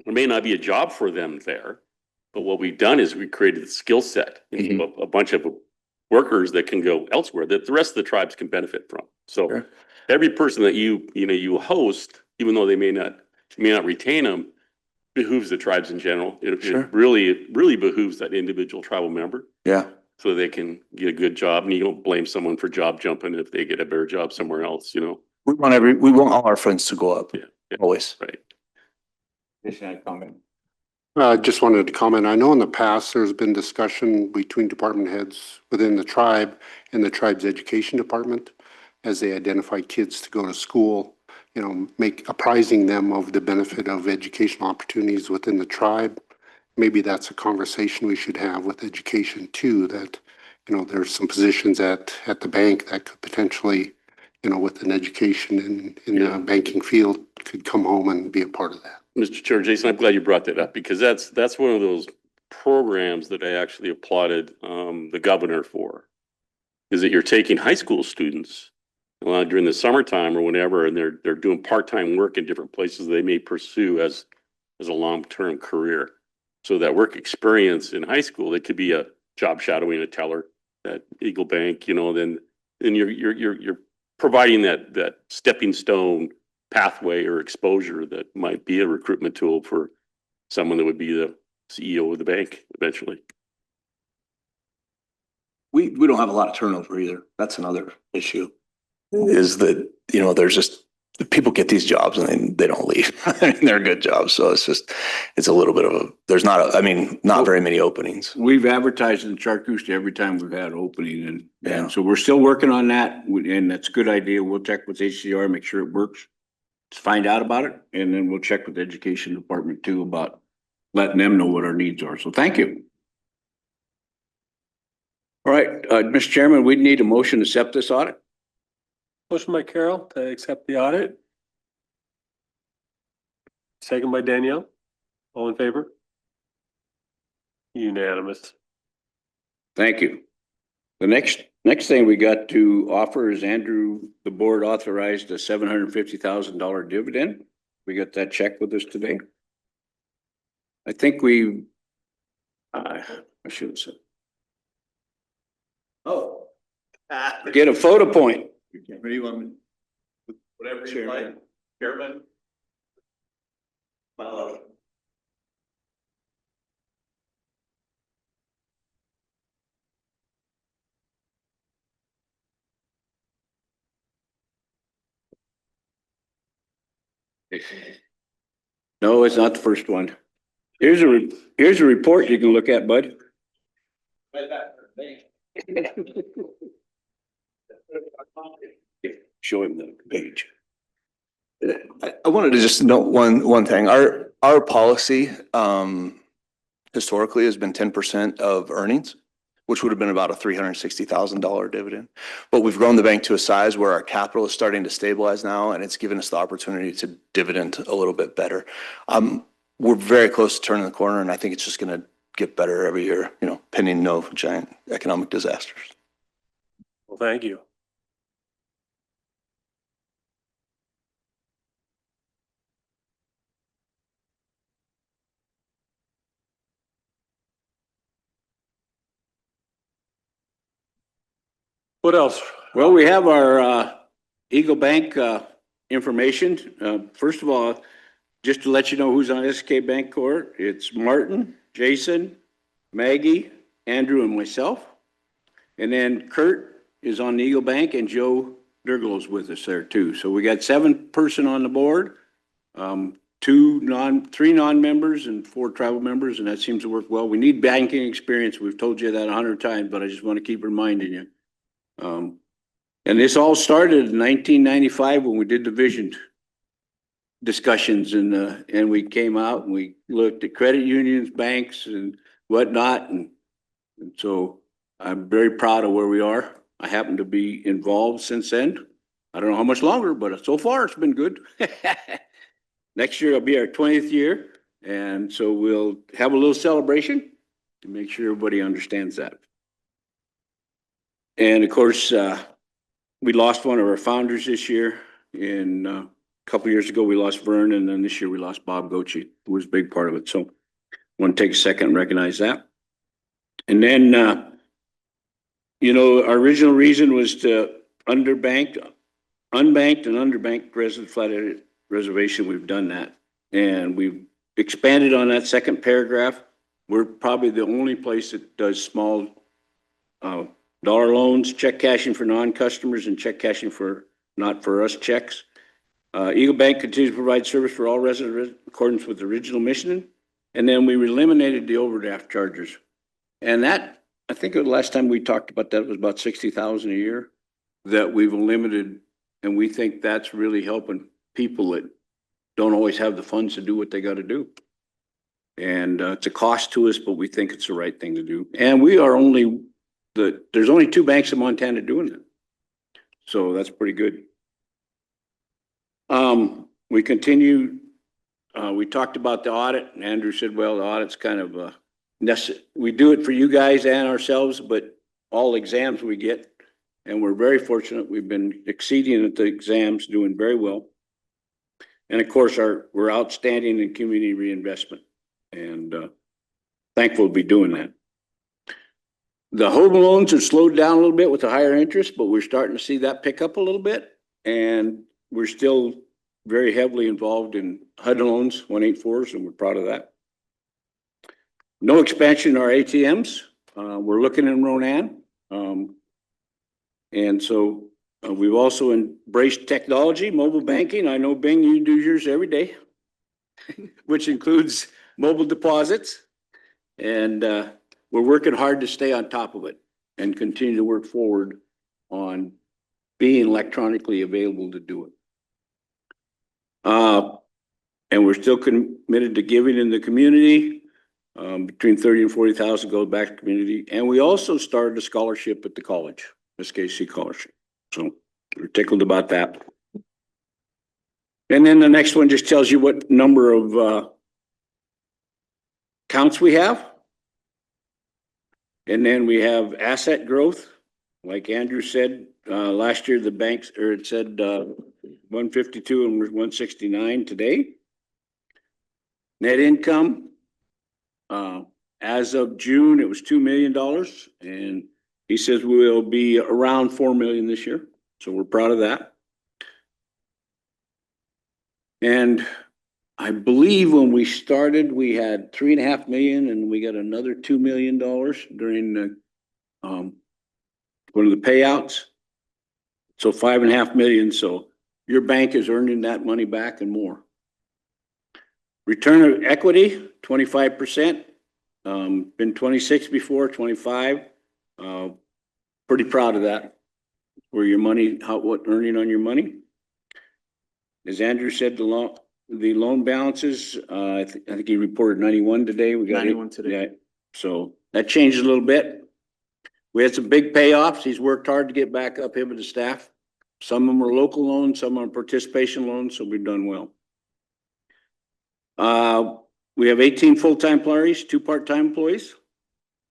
there may not be a job for them there, but what we've done is we created a skill set, a bunch of workers that can go elsewhere that the rest of the tribes can benefit from. So every person that you host, even though they may not retain them, behooves the tribes in general. It really behooves that individual tribal member. Yeah. So they can get a good job, and you don't blame someone for job jumping if they get a better job somewhere else, you know? We want all our friends to go up. Yeah. Always. Right. Comment. I just wanted to comment. I know in the past, there's been discussion between department heads within the tribe and the tribe's education department as they identify kids to go to school, apprising them of the benefit of educational opportunities within the tribe. Maybe that's a conversation we should have with education too, that, there's some positions at the bank that could potentially, with an education in the banking field could come home and be a part of that. Mr. Chair, Jason, I'm glad you brought that up because that's one of those programs that I actually applauded the governor for, is that you're taking high school students during the summertime or whenever, and they're doing part-time work in different places they may pursue as a long-term career. So that work experience in high school, it could be a job shadowing a teller at Eagle Bank, then you're providing that stepping stone pathway or exposure that might be a recruitment tool for someone that would be the CEO of the bank eventually. We don't have a lot of turnover either. That's another issue. Is that, you know, there's just, people get these jobs and they don't leave. They're good jobs. So it's a little bit of a, there's not, not very many openings. We've advertised in Charcuterie every time we've had an opening and Yeah. so we're still working on that and that's a good idea. We'll check with HCR, make sure it works. Let's find out about it and then we'll check with the education department too about letting them know what our needs are. So thank you. All right, Mr. Chairman, we need a motion to accept this audit. Motion by Carol to accept the audit. Second by Danielle. All in favor? Unanimous. Thank you. The next thing we got to offer is Andrew, the board authorized a $750,000 dividend. We got that check with us today. I think I should have said. Oh. Get a photo point. Where do you want me? Whatever you like, Chairman. No, it's not the first one. Here's a report you can look at, bud. Show him the page. I wanted to just note one thing. Our policy historically has been 10% of earnings, which would have been about a $360,000 dividend. But we've grown the bank to a size where our capital is starting to stabilize now, and it's given us the opportunity to dividend a little bit better. We're very close to turning the corner, and I think it's just going to get better every year, you know, pending no giant economic disasters. Well, thank you. What else? Well, we have our Eagle Bank information. First of all, just to let you know who's on SK Bank Corp, it's Martin, Jason, Maggie, Andrew, and myself. And then Kurt is on the Eagle Bank and Joe Durglo's with us there too. So we got 7-person on the board, 3 non-members and 4 tribal members, and that seems to work well. We need banking experience. We've told you that 100 times, but I just want to keep reminding you. And this all started in 1995 when we did the vision discussions and we came out and we looked at credit unions, banks and whatnot. And so I'm very proud of where we are. I happen to be involved since then. I don't know how much longer, but so far it's been good. Next year will be our 20th year. And so we'll have a little celebration to make sure everybody understands that. And of course, we lost one of our founders this year. A couple of years ago, we lost Vern, and then this year we lost Bob Gochi, who was a big part of it. So I want to take a second and recognize that. And then, you know, our original reason was to unbanked and underbanked resident flat reservation. We've done that. And we've expanded on that second paragraph. We're probably the only place that does small dollar loans, check cashing for non-customers, and check cashing for not for us checks. Eagle Bank continues to provide service for all residents in accordance with the original mission. And then we eliminated the overdraft charges. And that, I think the last time we talked about that was about $60,000 a year that we've eliminated. And we think that's really helping people that don't always have the funds to do what they got to do. And it's a cost to us, but we think it's the right thing to do. And we are there's only 2 banks in Montana doing it. So that's pretty good. We continue, we talked about the audit and Andrew said, well, the audit's kind of necessary. We do it for you guys and ourselves, but all exams we get, and we're very fortunate. We've been exceeding at the exams, doing very well. And of course, we're outstanding in community reinvestment and thankful to be doing that. The home loans have slowed down a little bit with the higher interest, but we're starting to see that pick up a little bit. And we're still very heavily involved in HUD loans, 184s, and we're proud of that. No expansion in our ATMs. We're looking in Ronan. And so we've also embraced technology, mobile banking. I know, Bing, you do yours every day, which includes mobile deposits. And we're working hard to stay on top of it and continue to work forward on being electronically available to do it. And we're still committed to giving in the community. Between 30 and 40,000 goes back to the community. And we also started a scholarship at the college, SKC scholarship. So we're tickled about that. And then the next one just tells you what number of counts we have. And then we have asset growth. Like Andrew said, last year the banks, or it said 152 and we're 169 today. Net income, as of June, it was $2 million. And he says we'll be around 4 million this year. So we're proud of that. And I believe when we started, we had 3.5 million and we got another $2 million during the, one of the payouts. So 5.5 million. So your bank is earning that money back and more. Return of equity, 25%. Been 26 before, 25. Pretty proud of that. Where your money, what earning on your money. As Andrew said, the loan balances, I think he reported 91 today. We got 91 today. Yeah, so that changed a little bit. We had some big payoffs. He's worked hard to get back up, him and the staff. Some of them are local loans, some are participation loans, so we've done well. We have 18 full-time employees, 2 part-time employees,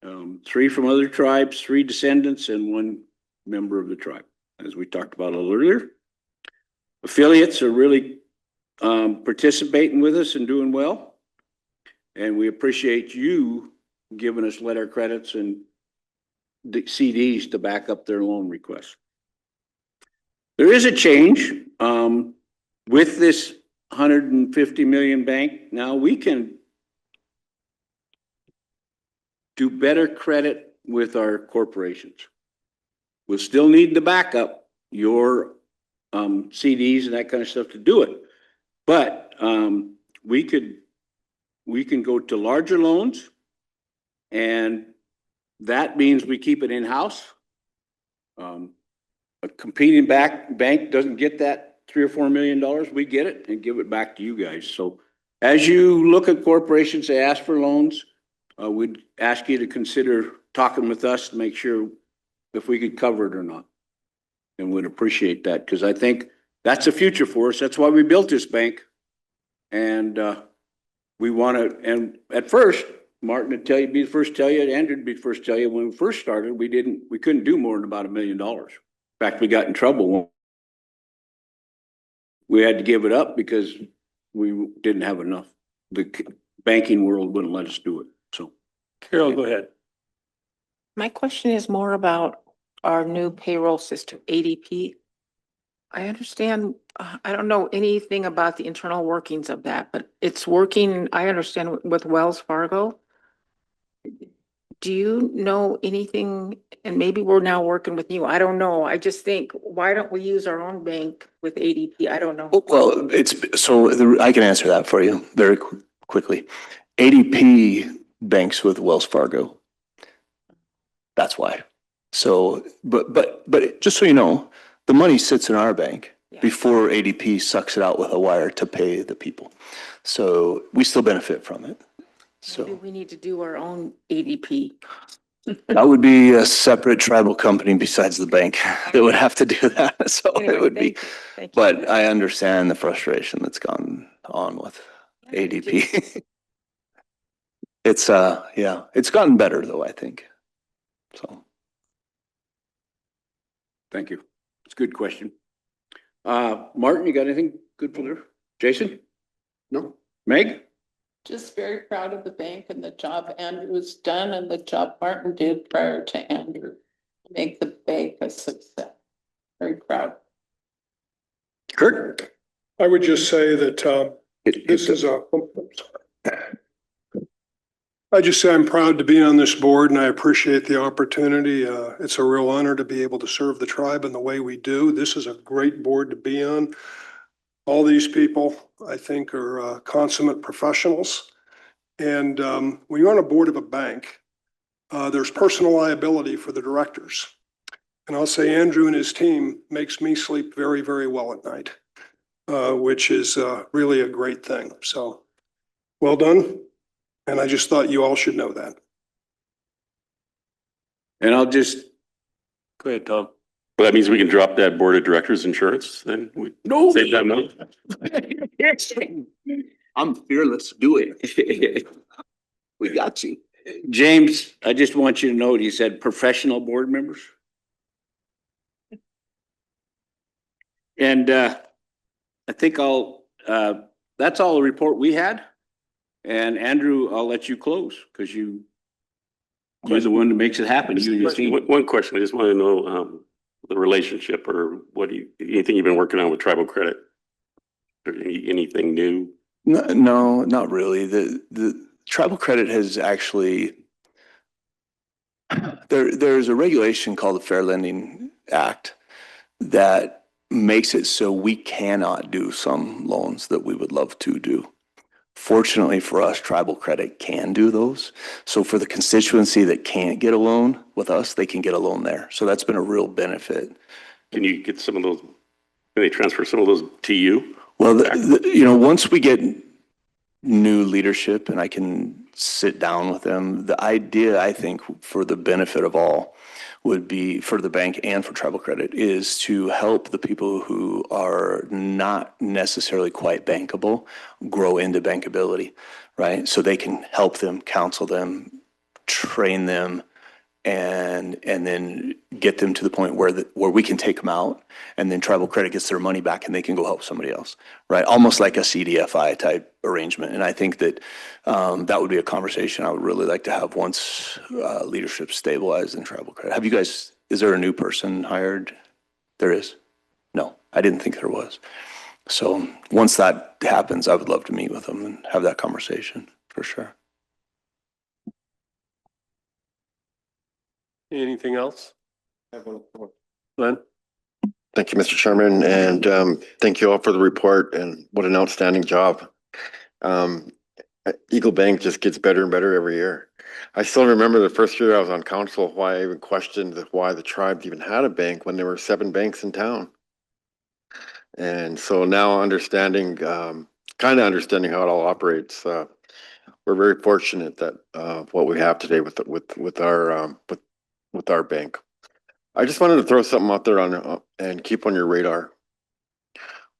3 from other tribes, 3 descendants, and 1 member of the tribe, as we talked about a little earlier. Affiliates are really participating with us and doing well. And we appreciate you giving us letter credits and the CDs to back up their loan requests. There is a change with this 150 million bank. Now we can do better credit with our corporations. We'll still need to back up your CDs and that kind of stuff to do it. But we can go to larger loans, and that means we keep it in-house. A competing bank doesn't get that $3 or $4 million. We get it and give it back to you guys. So as you look at corporations that ask for loans, we'd ask you to consider talking with us to make sure if we could cover it or not. And we'd appreciate that, because I think that's the future for us. That's why we built this bank. And we want to, and at first, Martin would tell you, be the first to tell you, Andrew would be the first to tell you, when we first started, we couldn't do more than about $1 million. In fact, we got in trouble. We had to give it up because we didn't have enough. The banking world wouldn't let us do it. So, Carol, go ahead. My question is more about our new payroll system, ADP. I understand, I don't know anything about the internal workings of that, but it's working, I understand, with Wells Fargo. Do you know anything? And maybe we're now working with you. I don't know. I just think, why don't we use our own bank with ADP? I don't know. Well, I can answer that for you very quickly. ADP banks with Wells Fargo. That's why. So, but just so you know, the money sits in our bank before ADP sucks it out with a wire to pay the people. So we still benefit from it. So maybe we need to do our own ADP. that would be a separate tribal company besides the bank that would have to do that. So Anyway, it would be, thank you. but I understand the frustration that's gone on with ADP. It's it's gotten better though, I think. So. thank you. It's a good question. Martin, you got anything good for there? Jason? No. Meg? Just very proud of the bank and the job Andrew's done and the job Martin did prior to Andrew to make the bank a success. Very proud. Kurt? I would just say that, this is I just say I'm proud to be on this board and I appreciate the opportunity. It's a real honor to be able to serve the tribe in the way we do. This is a great board to be on. All these people, I think, are consummate professionals. And when you're on a board of a bank, there's personal liability for the directors. And I'll say Andrew and his team makes me sleep very, very well at night, which is really a great thing. So well done. And I just thought you all should know that. And I'll just, Go ahead, Tom. Well, that means we can drop that board of directors insurance, then we no. save that money. I'm fearless. Do it. We got you. James, I just want you to know, you said professional board members. And I think that's all the report we had. And Andrew, I'll let you close because you're the one that makes it happen. You and your team. One question, I just want to know the relationship or anything you've been working on with Tribal Credit? Or anything new? No, not really. The Tribal Credit has actually, there's a regulation called the Fair Lending Act that makes it so we cannot do some loans that we would love to do. Fortunately for us, Tribal Credit can do those. So for the constituency that can't get a loan with us, they can get a loan there. So that's been a real benefit. Can you get some of those, can they transfer some of those to you? Well, once we get new leadership and I can sit down with them, the idea, I think, for the benefit of all would be for the bank and for Tribal Credit is to help the people who are not necessarily quite bankable grow into bankability, right? So they can help them, counsel them, train them, and then get them to the point where we can take them out, and then Tribal Credit gets their money back and they can go help somebody else, right? Almost like a CDFI type arrangement. And I think that that would be a conversation I would really like to have once leadership stabilized in Tribal Credit. Have you guys, is there a new person hired? There is? No, I didn't think there was. So once that happens, I would love to meet with them and have that conversation for sure. Anything else? Glenn? Thank you, Mr. Chairman, and thank you all for the report and what an outstanding job. Eagle Bank just gets better and better every year. I still remember the first year I was on council, why I even questioned why the tribe even had a bank when there were 7 banks in town. And so now understanding, kind of understanding how it all operates, we're very fortunate that what we have today with our bank. I just wanted to throw something out there and keep on your radar.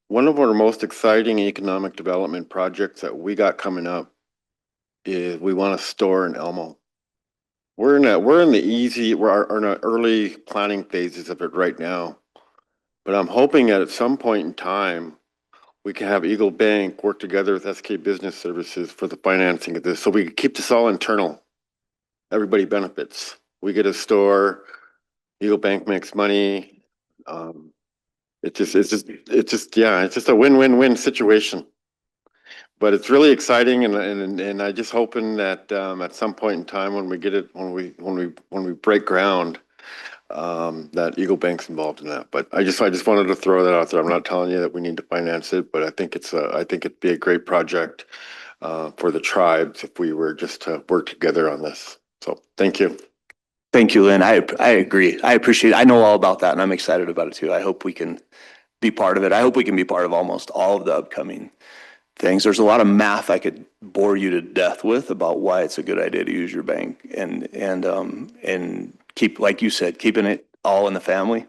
One of our most exciting economic development projects that we got coming up is we want a store in Elmo. We're in the early planning phases of it right now, but I'm hoping that at some point in time we can have Eagle Bank work together with SK Business Services for the financing of this, so we can keep this all internal. Everybody benefits. We get a store. Eagle Bank makes money. It's just a win-win-win situation. But it's really exciting, and I just hoping that at some point in time when we break ground, that Eagle Bank's involved in that. But I just wanted to throw that out there. I'm not telling you that we need to finance it, but I think it'd be a great project for the tribes if we were just to work together on this. So thank you. Thank you, Lynn. I agree. I appreciate it. I know all about that and I'm excited about it too. I hope we can be part of it. I hope we can be part of almost all of the upcoming things. There's a lot of math I could bore you to death with about why it's a good idea to use your bank and keep, like you said, keeping it all in the family.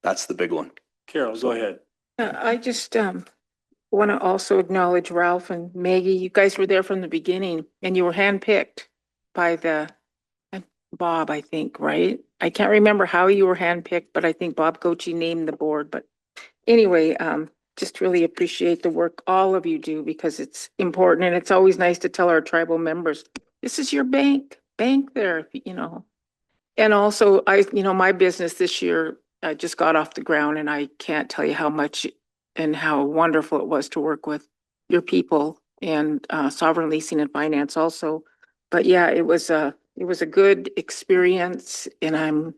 That's the big one. Carol, go ahead. I just want to also acknowledge Ralph and Maggie. You guys were there from the beginning and you were handpicked by Bob, I think, right? I can't remember how you were handpicked, but I think Bob Gochi named the board. But anyway, just really appreciate the work all of you do because it's important. And it's always nice to tell our tribal members, this is your bank there, And also my business this year just got off the ground and I can't tell you how much and how wonderful it was to work with your people and Sovereign Leasing and Finance also. But yeah, it was a good experience, and I'm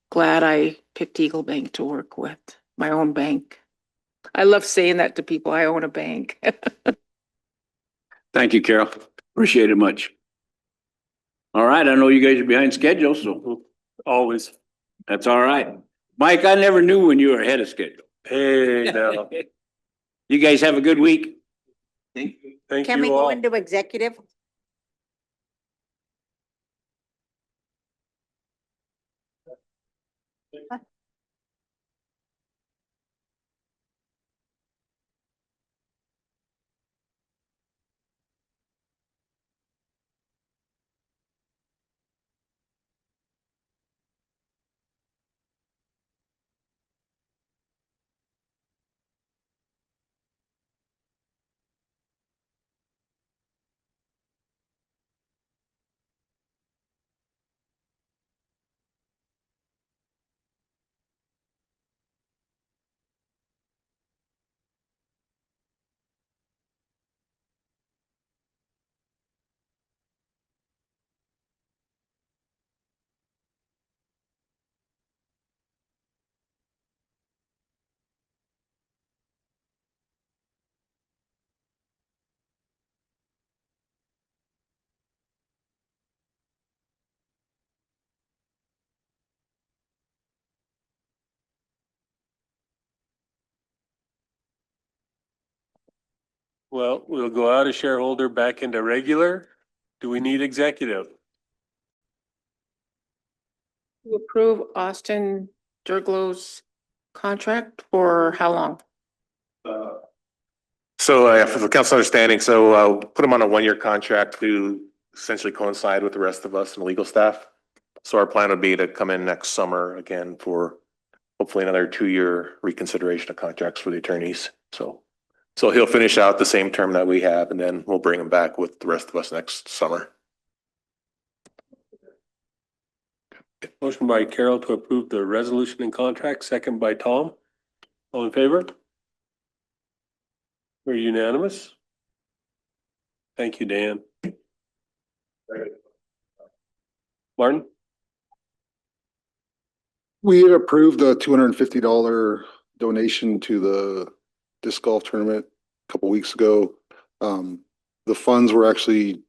glad I picked Eagle Bank to work with, my own bank. I love saying that to people. I own a bank. Thank you, Carol. Appreciate it much. All right, I know you guys are behind schedule, so Always. that's all right. Mike, I never knew when you were ahead of schedule. Hey, now, You guys have a good week. thank Can we you go all. into executive? Well, we'll go out of shareholder back into regular. Do we need executive? To approve Austin Durglow's contract for how long? So for the council understanding, put him on a 1-year contract to essentially coincide with the rest of us and legal staff. So our plan would be to come in next summer again for hopefully another 2-year reconsideration of contracts for the attorneys. So he'll finish out the same term that we have, and then we'll bring him back with the rest of us next summer. Motion by Carol to approve the resolution and contract, second by Tom. All in favor? We're unanimous. Thank you, Dan. Martin? We had approved a $250 donation to the disc golf tournament a couple weeks ago. The funds were actually,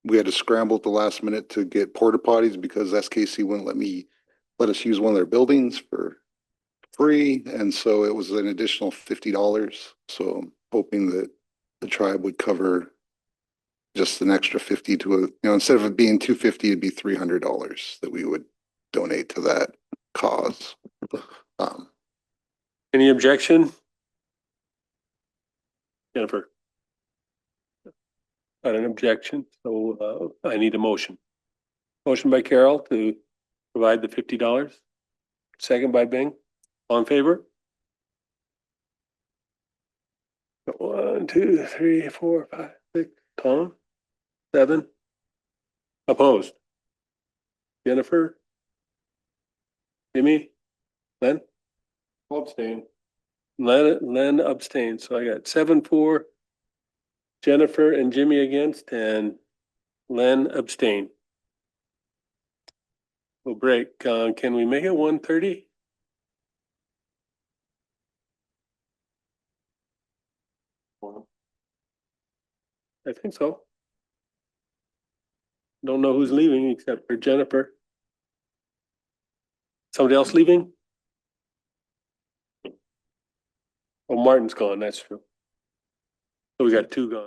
we had to scramble at the last minute to get porta potties because SKC wouldn't let us use one of their buildings for free. And so it was an additional $50. So I'm hoping that the tribe would cover just an extra 50 to instead of it being $250, it'd be $300 that we would donate to that cause. Any objection? Jennifer? Got an objection, so I need a motion. Motion by Carol to provide the $50. Second by Bing. All in favor? 1, 2, 3, 4, 5, 6. Tom? 7. Opposed? Jennifer? Jimmy? Len? Abstain. Len abstained, so I got 7-4. Jennifer and Jimmy against, and Len abstained. We'll break. Can we make it 1:30? I think so. Don't know who's leaving except for Jennifer. Somebody else leaving? Oh, Martin's gone, that's true. So we got 2 gone.